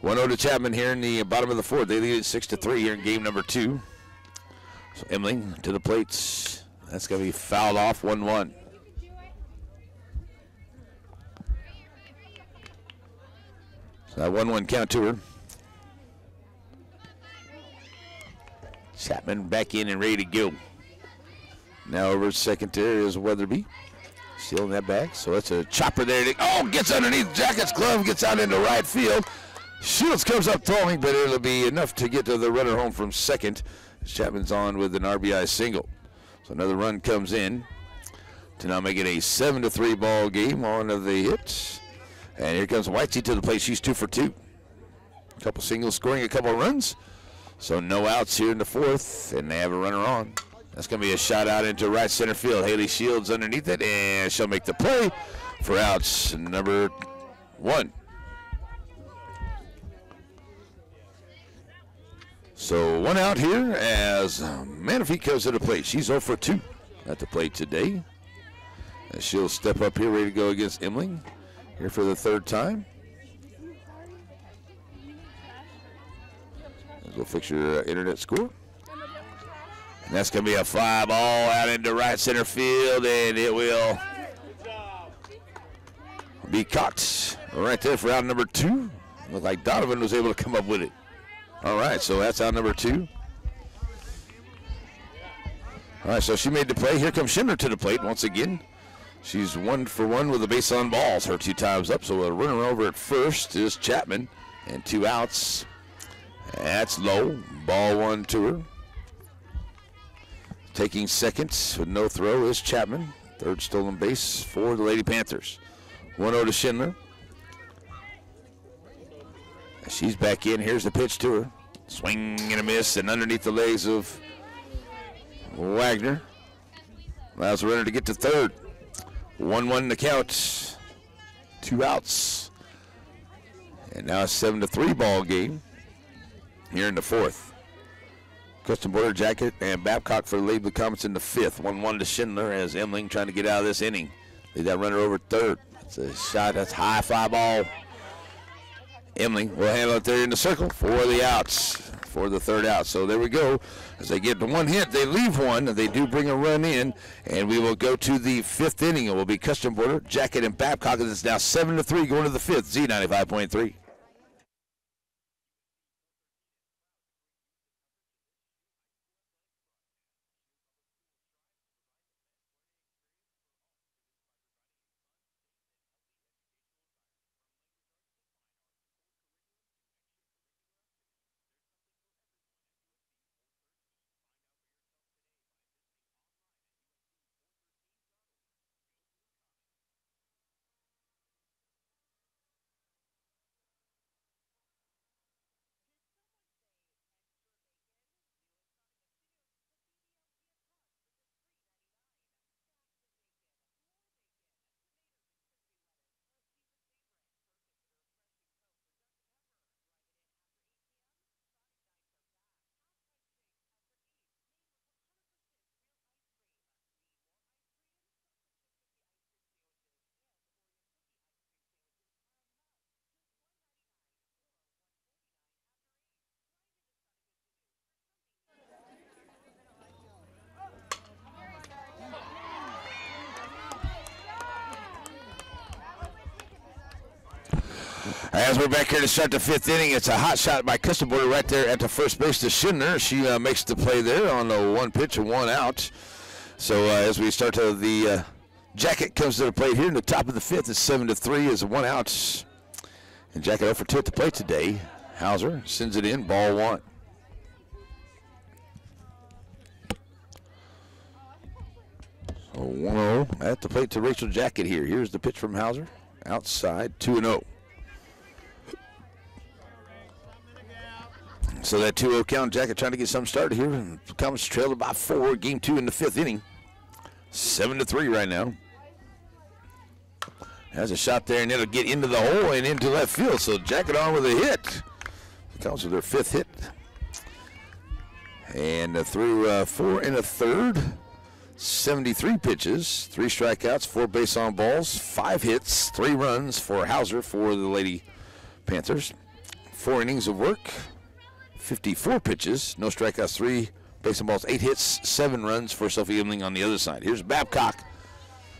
1-0 to Chapman here in the bottom of the fourth. They lead it 6-3 here in game number 2. So Emily to the plates. That's going to be fouled off, 1-1. So that 1-1 count to her. Chapman back in and ready to go. Now over at second there is Weatherby. Stealing that back. So it's a chopper there. Oh, gets underneath Jackett's glove, gets out into right field. Shields comes up throwing, but it'll be enough to get to the runner home from second. Chapman's on with an RBI single. So another run comes in to now make it a 7-3 ball game on the hits. And here comes Whitesey to the plate. She's 2 for 2. A couple singles scoring a couple runs. So no outs here in the fourth, and they have a runner on. That's going to be a shot out into right center field. Haley Shields underneath it, and she'll make the play for outs number 1. So 1 out here as Manafee comes to the plate. She's 0 for 2 at the plate today. And she'll step up here ready to go against Emling here for the 3rd time. We'll fix your internet score. And that's going to be a fly ball out into right center field, and it will be caught right there for out number 2. Looked like Donovan was able to come up with it. All right, so that's out number 2. All right, so she made the play. Here comes Schindler to the plate once again. She's 1 for 1 with a base on balls, her 2 times up. So a runner over at first is Chapman, and 2 outs. That's low. Ball 1 to her. Taking second with no throw is Chapman. 3rd stolen base for the Lady Panthers. 1-0 to Schindler. She's back in. Here's the pitch to her. Swing and a miss, and underneath the legs of Wagner. Allows the runner to get to 3rd. 1-1 the count. 2 outs. And now a 7-3 ball game here in the 4th. Custom Border Jacket and Babcock for the lead with comments in the 5th. 1-1 to Schindler as Emling trying to get out of this inning. Lead that runner over 3rd. That's a shot. That's high fly ball. Emling will handle it there in the circle for the outs. for the third out. So there we go. As they get the one hit, they leave one. They do bring a run in, and we will go to the fifth inning. It will be Custom Border, Jacket, and Babcock. It's now 7-3 going to the fifth. Z95.3. As we're back here to start the fifth inning, it's a hot shot by Custom Border right there at the first base to Schindler. She makes the play there on the one pitch and one out. So as we start to the Jacket comes to the plate here in the top of the fifth. It's 7-3 as a one out. And Jacket 0 for 2 at the plate today. Hauser sends it in, ball one. So 1-0 at the plate to Rachel Jacket here. Here's the pitch from Hauser. Outside, 2-0. So that 2-0 count, Jacket trying to get something started here. And comes trailed by 4, game 2 in the fifth inning. 7-3 right now. Has a shot there, and it'll get into the hole and into left field. So Jacket on with a hit. Counts with their 5th hit. And through 4 1/3. 73 pitches, 3 strikeouts, 4 base on balls, 5 hits, 3 runs for Hauser for the Lady Panthers. 4 innings of work, 54 pitches, no strikeouts, 3 base on balls, 8 hits, 7 runs for Sophie Imling on the other side. Here's Babcock.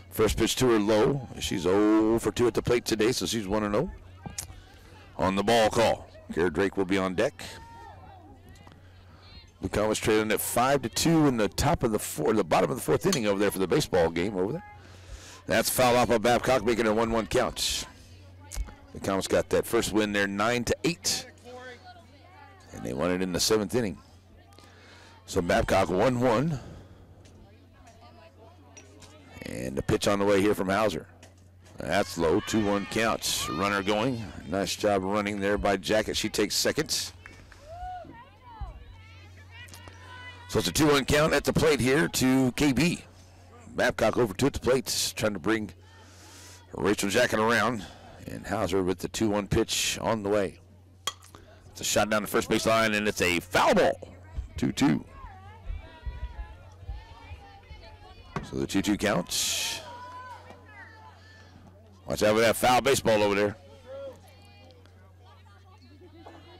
First pitch to her low. She's 0 for 2 at the plate today, so she's 1-0. On the ball call, Kara Drake will be on deck. Lucan was trailing at 5-2 in the bottom of the 4th inning over there for the baseball game over there. That's foul off by Babcock, making it a 1-1 count. Lucan's got that first win there, 9-8, and they won it in the 7th inning. So Babcock 1-1, and the pitch on the way here from Hauser. That's low, 2-1 counts. Runner going. Nice job running there by Jacket. She takes second. So it's a 2-1 count at the plate here to KB. Babcock over 2 at the plate, trying to bring Rachel Jacket around. And Hauser with the 2-1 pitch on the way. It's a shot down the first base line, and it's a foul ball. 2-2. So the 2-2 count. Watch out for that foul baseball over there.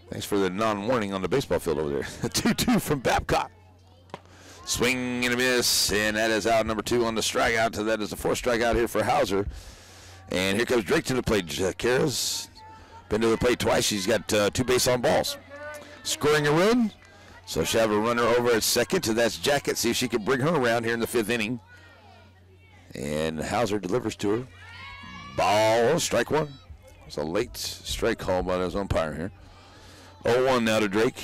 Thanks for the non-warning on the baseball field over there. 2-2 from Babcock. Swing and a miss, and that is out number 2 on the strikeout. So that is the 4th strikeout here for Hauser. And here comes Drake to the plate. Kara's been to the plate twice. She's got 2 base on balls. Scoring a run, so she'll have a runner over at second. So that's Jacket. See if she can bring her around here in the 5th inning. And Hauser delivers to her. Ball, strike 1. It's a late strike call by his umpire here. 0-1 now to Drake.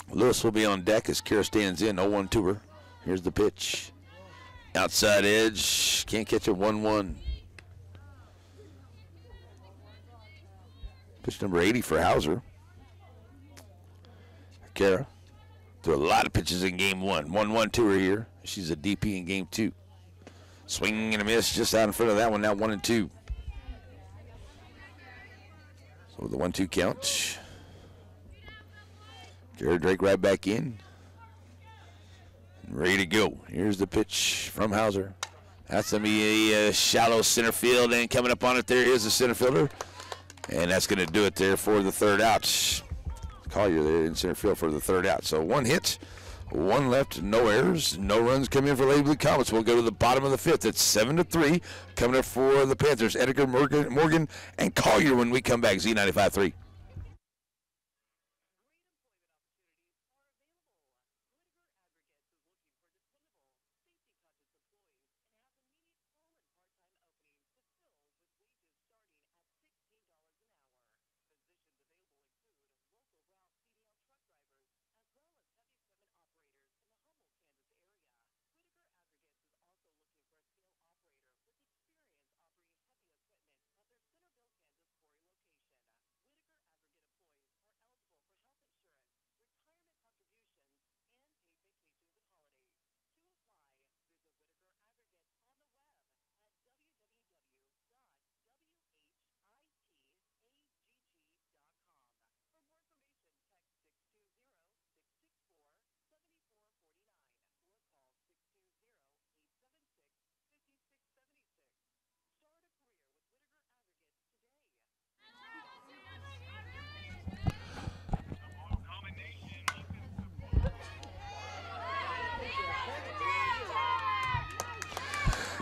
Lewis will be on deck as Kara stands in, 0-1 to her. Here's the pitch. Outside edge, can't catch it, 1-1. Pitch number 80 for Hauser. Kara threw a lot of pitches in game 1. 1-1 to her here. She's a DP in game 2. Swing and a miss just out in front of that one, now 1-2. So the 1-2 count. Kara Drake right back in. Ready to go. Here's the pitch from Hauser. That's going to be a shallow center field, and coming up on it there is the center fielder. And that's going to do it there for the 3rd out. Collier there in center field for the third out. So 1 hit, 1 left, no errors, no runs come in for Lady Blue Comets. We'll go to the bottom of the 5th. It's 7-3 coming up for the Panthers. Edgar, Morgan, and Collier when we come back. Z95.3.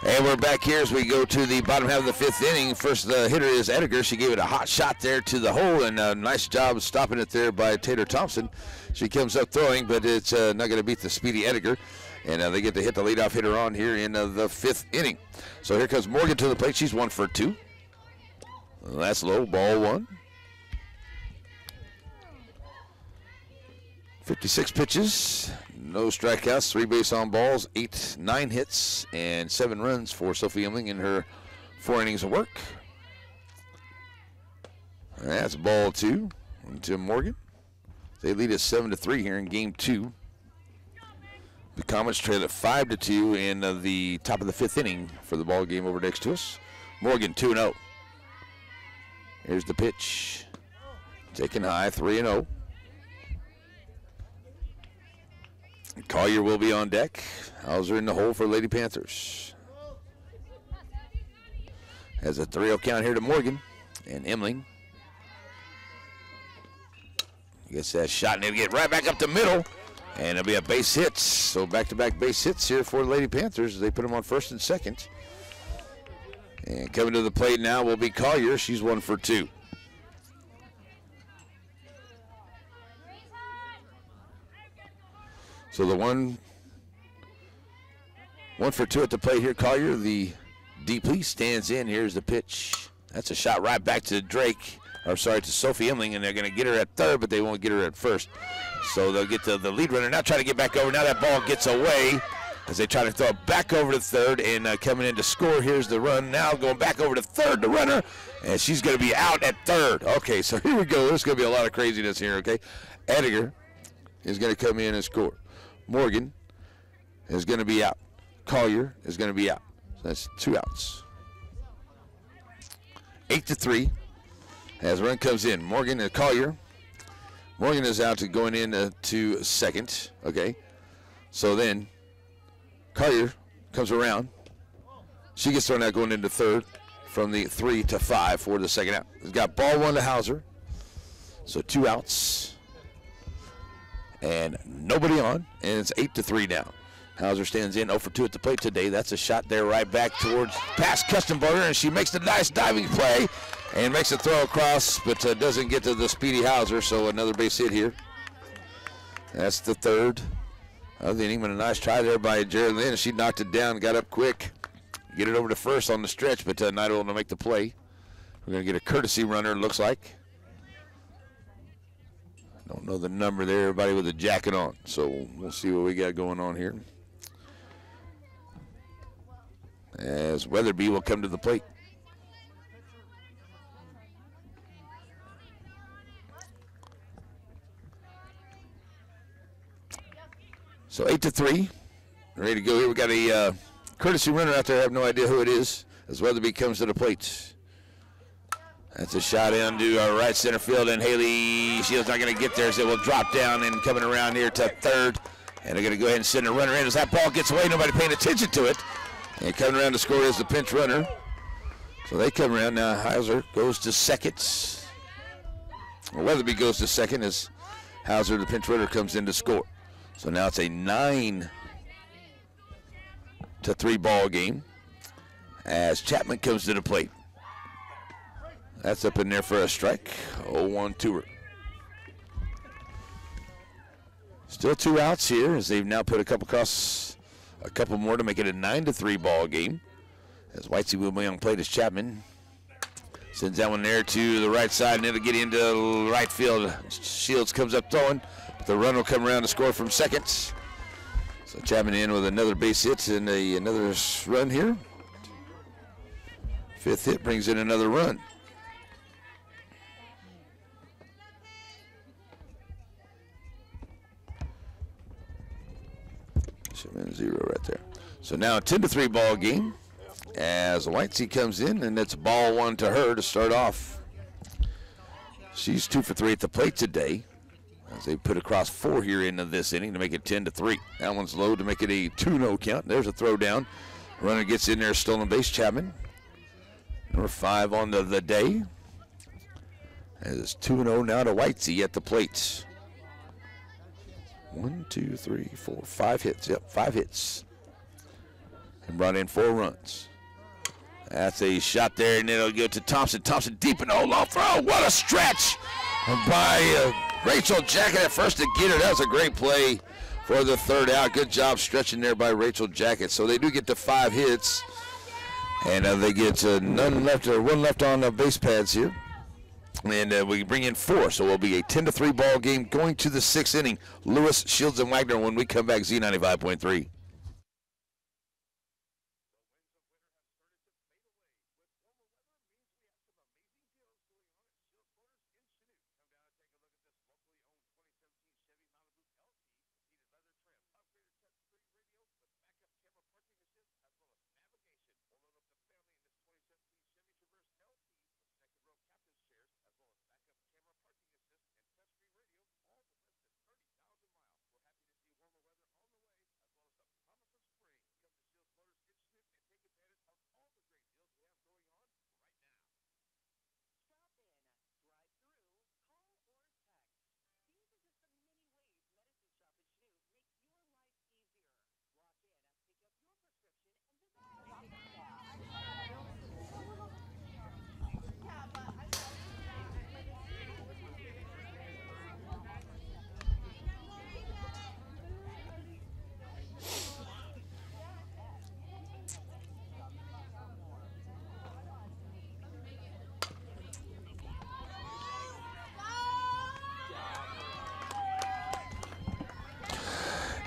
And we're back here as we go to the bottom half of the 5th inning. First, the hitter is Edgar. She gave it a hot shot there to the hole, and a nice job stopping it there by Taylor Thompson. She comes up throwing, but it's not going to beat the speedy Edgar. And they get to hit the leadoff hitter on here in the 5th inning. So here comes Morgan to the plate. She's 1 for 2. That's low, ball 1. 56 pitches, no strikeouts, 3 base on balls, 9 hits, and 7 runs for Sophie Emling in her 4 innings of work. That's ball 2 to Morgan. They lead us 7-3 here in game 2. The Comets trail at 5-2 in the top of the 5th inning for the ball game over next to us. Morgan 2-0. Here's the pitch. Taken high, 3-0. Collier will be on deck. Hauser in the hole for Lady Panthers. Has a 3-0 count here to Morgan and Emling. Gets that shot and it'll get right back up the middle. And it'll be a base hit. So back-to-back base hits here for the Lady Panthers. They put them on first and second. And coming to the plate now will be Collier. She's 1 for 2. So the 1 for 2 at the plate here. Collier, the deeply stands in. Here's the pitch. That's a shot right back to to Sophie Emling, and they're going to get her at third, but they won't get her at first. So they'll get to the lead runner. Now try to get back over. Now that ball gets away as they try to throw it back over to third, and coming in to score. Here's the run. Now going back over to third, the runner, and she's going to be out at third. Okay, so here we go. There's going to be a lot of craziness here, okay? Edgar is going to come in and score. Morgan is going to be out. Collier is going to be out. So that's 2 outs. 8-3 as the run comes in. Morgan and Collier. Morgan is out to going in to second. Okay. So then Collier comes around. She gets thrown out going into third from the 3 to 5 for the second out. He's got ball 1 to Hauser. So 2 outs. And nobody on, and it's 8-3 now. Hauser stands in 0 for 2 at the plate today. That's a shot there right back towards past Kustenberger, and she makes the nice diving play and makes a throw across, but doesn't get to the speedy Hauser, so another base hit here. That's the 3rd of the inning, but a nice try there by Jared Lynn. She knocked it down, got up quick, get it over to first on the stretch, but not able to make the play. We're going to get a courtesy runner, it looks like. Don't know the number there, everybody with a jacket on. So we'll see what we got going on here. As Weatherby will come to the plate. So 8-3. Ready to go here. We got a courtesy runner out there. I have no idea who it is as Weatherby comes to the plate. That's a shot into right center field, and Haley Shields not going to get there, so it will drop down and coming around here to third. And they're going to go ahead and send a runner in as that ball gets away. Nobody paying attention to it. And coming around to score is the pinch runner. So they come around now. Hauser goes to second. Weatherby goes to second as Hauser, the pinch runner, comes in to score. So now it's a 9-3 ball game as Chapman comes to the plate. That's up in there for a strike. 0-1 to her. Still 2 outs here as they've now put a couple more to make it a 9-3 ball game. As Whitesey will be on plate as Chapman sends that one there to the right side, and it'll get into right field. Shields comes up throwing, but the run will come around to score from second. So Chapman in with another base hit and another run here. 5th hit brings in another run. Chapman 0 right there. So now a 10-3 ball game as Whitesey comes in, and it's ball 1 to her to start off. She's 2 for 3 at the plate today as they put across 4 here into this inning to make it 10-3. That one's low to make it a 2-0 count. There's a throw down. Runner gets in there, stolen base, Chapman. Number 5 on the day. As it's 2-0 now to Whitesey at the plate. 1, 2, 3, 4, 5 hits. Yep, 5 hits. And brought in 4 runs. That's a shot there, and it'll go to Thompson. Thompson deep in the hole, long throw. What a stretch by Rachel Jacket at first to get her. That was a great play for the 3rd out. Good job stretching there by Rachel Jacket. So they do get to 5 hits, and they get none left or 1 left on the base pads here. And we bring in 4, so it'll be a 10-3 ball game going to the 6th inning. Lewis, Shields, and Wagner when we come back. Z95.3.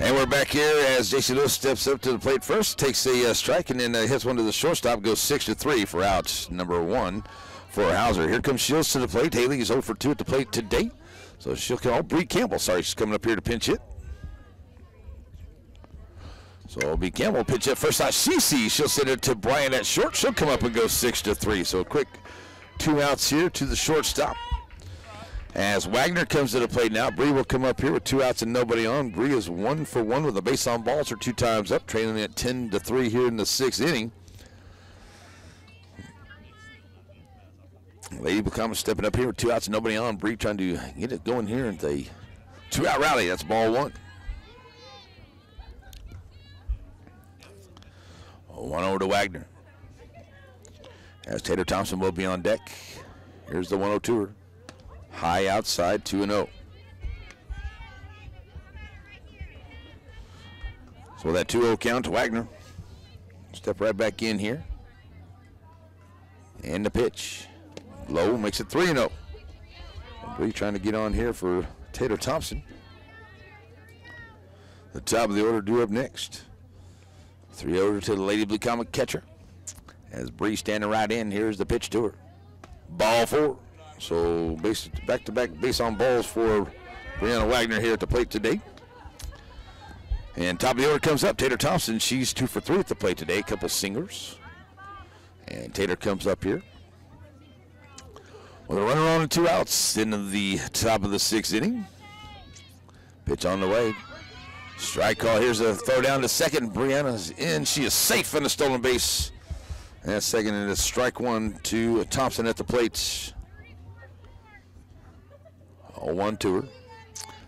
And we're back here as J.C. Lewis steps up to the plate first, takes a strike, and then hits one to the shortstop, goes 6-3 for out number 1 for Hauser. Here comes Shields to the plate. Haley is 0 for 2 at the plate today. So she'll come, oh, Bree Campbell, sorry, she's coming up here to pinch hit. So B. Campbell pitch at first side. She'll send it to Bryant at short. She'll come up and go 6-3. So a quick 2 outs here to the shortstop. As Wagner comes to the plate now, Bree will come up here with 2 outs and nobody on. Bree is 1 for 1 with a base on balls her 2 times up, trailing at 10-3 here in the 6th inning. Lady Bacama stepping up here with 2 outs and nobody on. Bree trying to get it going here in the 2-out rally. That's ball 1. 1 over to Wagner. As Tater Thompson will be on deck. Here's the 1-0-2er. High outside, 2-0. So that 2-0 count to Wagner. Step right back in here. And the pitch. Low makes it 3-0. Bree trying to get on here for Tater Thompson. The top of the order due up next. 3-0 to the Lady Blue Comic catcher. As Bree standing right in, here's the pitch to her. Ball 4. So back-to-back base on balls for Brianna Wagner here at the plate today. And top of the order comes up, Tater Thompson. She's 2 for 3 at the plate today. A couple singers. And Tater comes up here. With a runner on and 2 outs into the top of the 6th inning. Pitch on the way. Strike call. Here's a throw down to second. Brianna's in. She is safe on the stolen base. And that's second, and it's strike 1 to Thompson at the plate. 0-1 to her.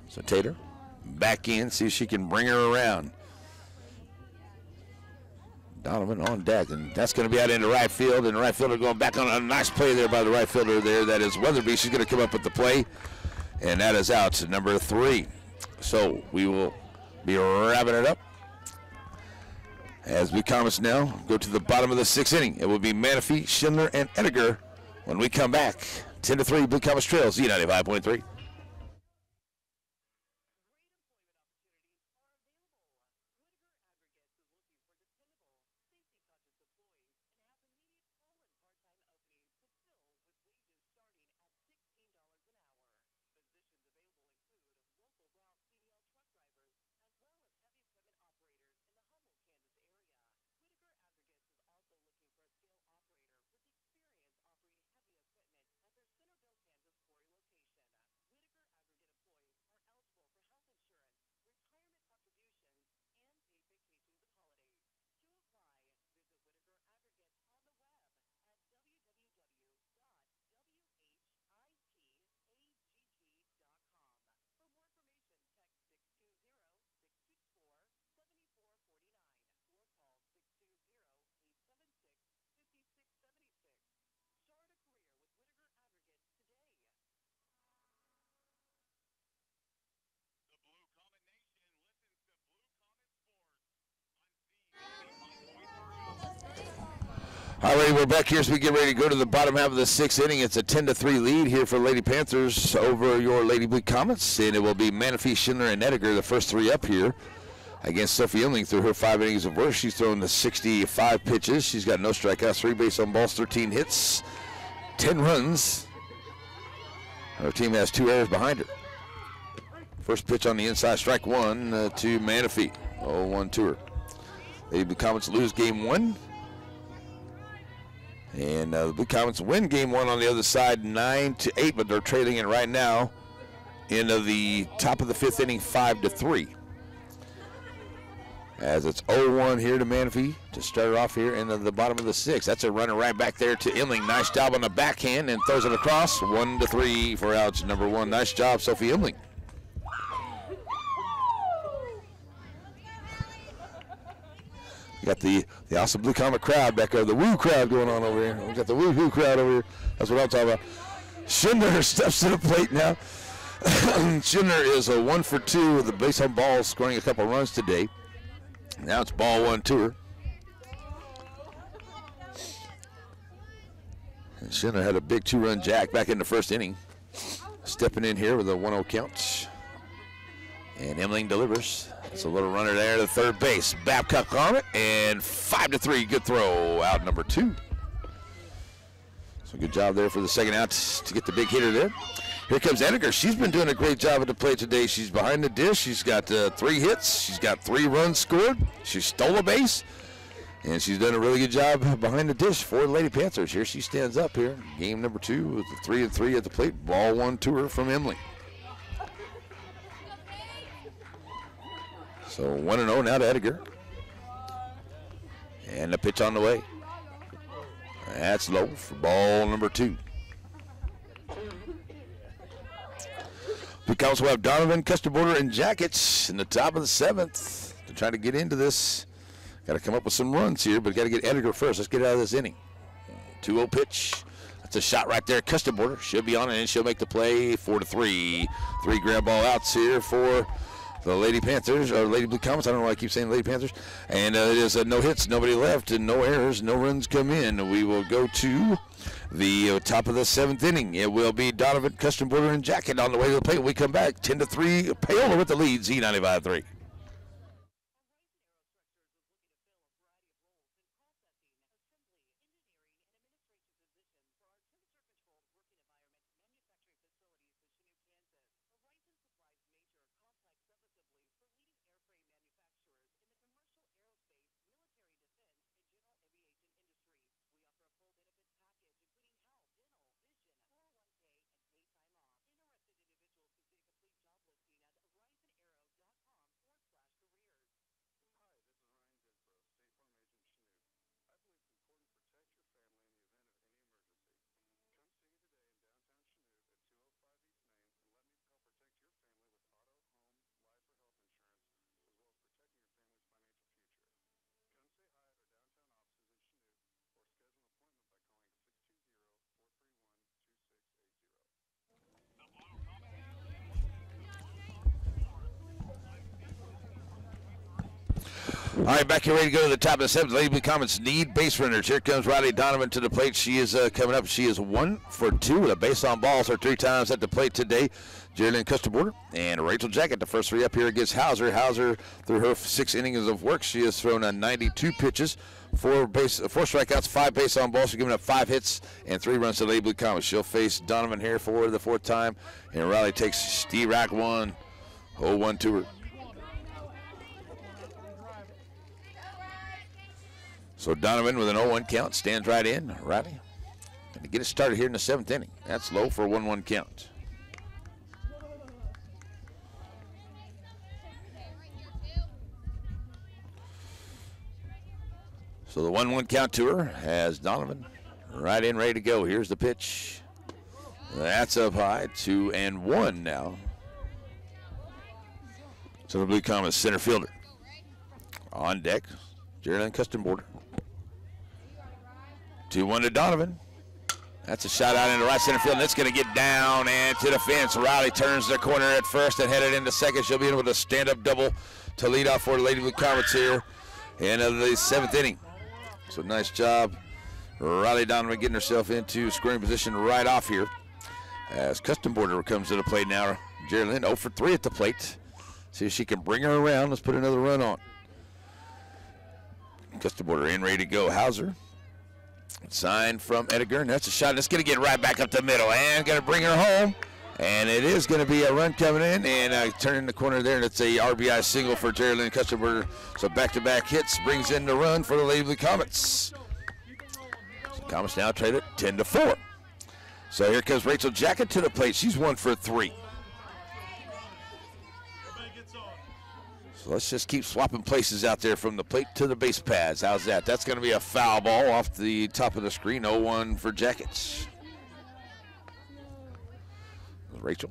So Tater back in, see if she can bring her around. Donovan on deck, and that's going to be out into right field, and the right fielder going back on a nice play there by the right fielder there. That is Weatherby. She's going to come up with the play, and that is out to number 3. So we will be wrapping it up. As we comments now, go to the bottom of the 6th inning. It will be Manafee, Schindler, and Edgar when we come back. 10-3, Blue Comets trails, Z95.3. All right, we're back here as we get ready to go to the bottom half of the 6th inning. It's a 10-3 lead here for Lady Panthers over your Lady Blue Comets, and it will be Manafee, Schindler, and Edgar, the first 3 up here against Sophie Imling through her 5 innings of work. She's thrown the 65 pitches. She's got no strikeouts, 3 base on balls, 13 hits, 10 runs. Her team has 2 errors behind her. First pitch on the inside, strike 1 to Manafee. 0-1 to her. Lady Blue Comets lose game 1. And the Blue Comets win game 1 on the other side, 9-8, but they're trailing it right now into the top of the 5th inning, 5-3. As it's 0-1 here to Manafee to start it off here into the bottom of the 6th. That's a runner right back there to Imling. Nice job on the backhand and throws it across. 1-3 for outs number 1. Nice job, Sophie Imling. We got the awesome Blue Comet crowd back there, the woo crowd going on over here. We got the woo-hoo crowd over here. That's what I'm talking about. Schindler steps to the plate now. Schindler is a 1 for 2 with the base on balls, scoring a couple runs today. Now it's ball 1 to her. And Schindler had a big 2-run jack back in the first inning. Stepping in here with a 1-0 count. And Imling delivers. It's a little runner there to third base. Babcock on it, and 5-3. Good throw, out number 2. So good job there for the second out to get the big hitter there. Here comes Edgar. She's been doing a great job at the plate today. She's behind the dish. She's got 3 hits. She's got 3 runs scored. She stole a base, and she's done a really good job behind the dish for the Lady Panthers. Here she stands up here. Game number 2 with the 3-3 at the plate. Ball 1 to her from Imling. So 1-0 now to Edgar. And the pitch on the way. That's low for ball number 2. We also have Donovan, Custerborder, and Jackets in the top of the 7th to try to get into this. Got to come up with some runs here, but got to get Edgar first. Let's get out of this inning. 2-0 pitch. That's a shot right there. Custerborder should be on it, and she'll make the play. 4-3. 3 ground ball outs here for the Lady Panthers, or Lady Blue Comets. I don't know why I keep saying Lady Panthers. And it is no hits, nobody left, and no errors, no runs come in. We will go to the top of the 7th inning. It will be Donovan, Custerborder, and Jacket on the way to the plate. We come back 10-3. Paola with the lead, Z95.3. All right, back here ready to go to the top of the seventh. Lady Blue Comets need base runners. Here comes Riley Donovan to the plate. She is coming up. She is 1 for 2 with a base on balls. Her 3 times at the plate today. Jerry-Lynn Custerborder and Rachel Jackett, the first 3 up here against Hauser. Hauser, through her 6 innings of work, she has thrown 92 pitches, 4 strikeouts, 5 base on balls. She's given up 5 hits and 3 runs to Lady Blue Comets. She'll face Donovan here for the 4th time, and Riley takes Steve Rack 1, 0-1 to her. So Donovan with an 0-1 count stands right in. Riley going to get it started here in the 7th inning. That's low for a 1-1 count. So the 1-1 count to her has Donovan right in, ready to go. Here's the pitch. That's up high, 2-1 now. So the Blue Comets center fielder. On deck, Jerry-Lynn Custerborder. 2-1 to Donovan. That's a shot out into right center field, and it's going to get down and to the fence. Riley turns the corner at first and headed into second. She'll be able to stand up double to lead off for the Lady Blue Comets here in the 7th inning. So nice job, Riley Donovan, getting herself into scoring position right off here. As Custerborder comes to the plate now. Jerry-Lynn 0 for 3 at the plate. See if she can bring her around. Let's put another run on. Custerborder in, ready to go. Hauser. Sign from Edgar, and that's a shot. It's going to get right back up the middle and going to bring her home. And it is going to be a run coming in, and turning the corner there, and it's a RBI single for Jerry-Lynn Custerborder. So back-to-back hits brings in the run for the Lady Blue Comets. So Comets now trade it 10-4. So here comes Rachel Jackett to the plate. She's 1 for 3. So let's just keep swapping places out there from the plate to the base pads. How's that? That's going to be a foul ball off the top of the screen. 0-1 for Jackett. Rachel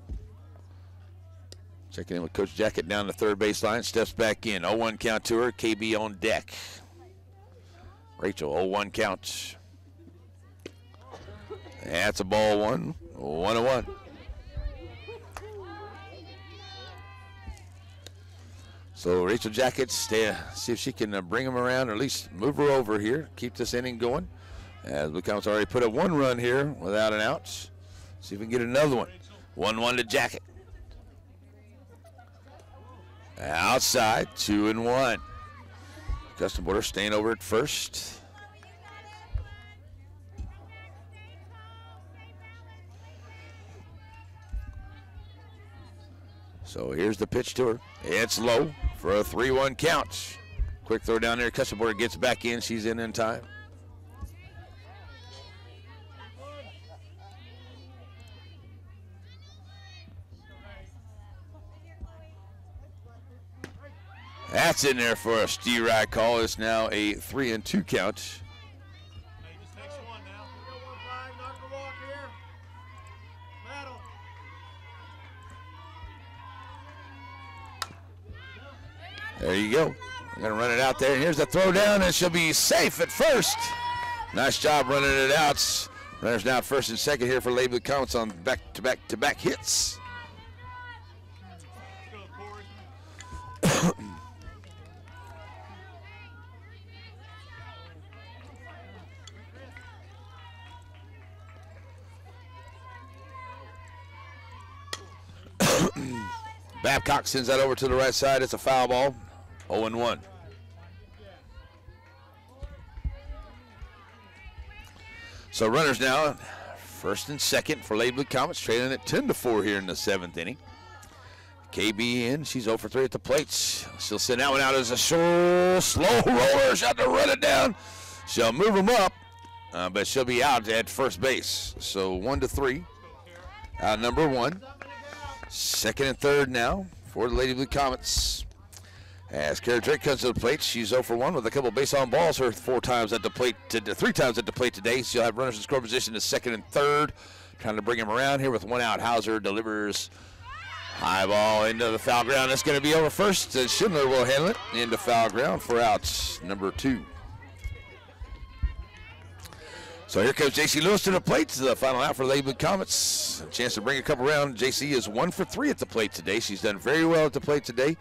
checking in with Coach Jackett down the third baseline. Steps back in. 0-1 count to her. KB on deck. Rachel, 0-1 count. That's a ball 1. 1-1. So Rachel Jackett, see if she can bring him around, or at least move her over here. Keep this inning going. As Blue Comets already put up 1 run here without an out. See if we can get another one. 1-1 to Jackett. Outside, 2-1. Custerborder staying over at first. So here's the pitch to her. It's low for a 3-1 count. Quick throw down there. Custerborder gets back in. She's in time. That's in there for a steer right call. It's now a 3-2 count. Hey, just next one now. We got 1 flag, knock the walk here. Battle. There you go. We're going to run it out there. And here's the throw down, and she'll be safe at first. Nice job running it out. Runners now at first and second here for Lady Blue Comets on back-to-back hits. Babcock sends that over to the right side. It's a foul ball. 0-1. So runners now first and second for Lady Blue Comets, trailing at 10-4 here in the 7th inning. KB in. She's 0 for 3 at the plate. She'll send that one out as a slow roller. She'll have to run it down. She'll move them up, but she'll be out at first base. So 1-3. Out number 1. Second and third now for the Lady Blue Comets. As Kara Drake comes to the plate, she's 0 for 1 with a couple of base on balls. Her 3 times at the plate today. She'll have runners in score position to second and third. Trying to bring him around here with 1 out. Hauser delivers high ball into the foul ground. It's going to be over first, and Schindler will handle it into foul ground for out number 2. So here comes J.C. Lewis to the plate. The final out for the Lady Blue Comets. A chance to bring a couple around. J.C. is 1 for 3 at the plate today. She's done very well at the plate today,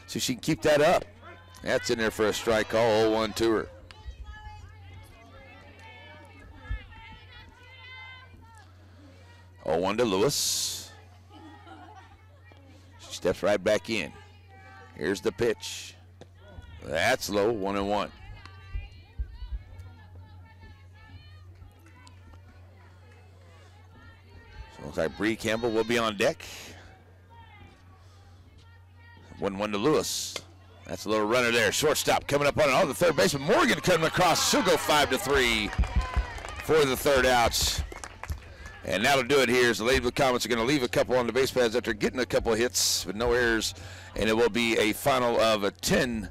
so she can keep that up. That's in there for a strike call. 0-1 to her. Oh, 1 to Lewis. She steps right back in. Here's the pitch. That's low. 1-1. So looks like Bree Campbell will be on deck. 1-1 to Lewis. That's a little runner there. Shortstop coming up on it. Oh, the third baseman Morgan coming across. She'll go 5-3 for the third out. And that'll do it here. As the Lady Blue Comets are going to leave a couple on the base pads after getting a couple hits with no errors. And it will be a final of a 10-4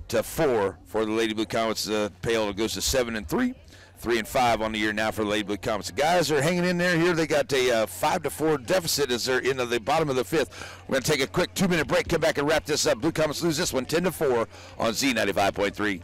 for the Lady Blue Comets. Paola goes to 7-3. 3-5 on the year now for the Lady Blue Comets. The guys are hanging in there here. They got a 5-4 deficit as they're into the bottom of the fifth. We're going to take a quick 2-minute break, come back and wrap this up. Blue Comets lose this one 10-4 on Z95.3.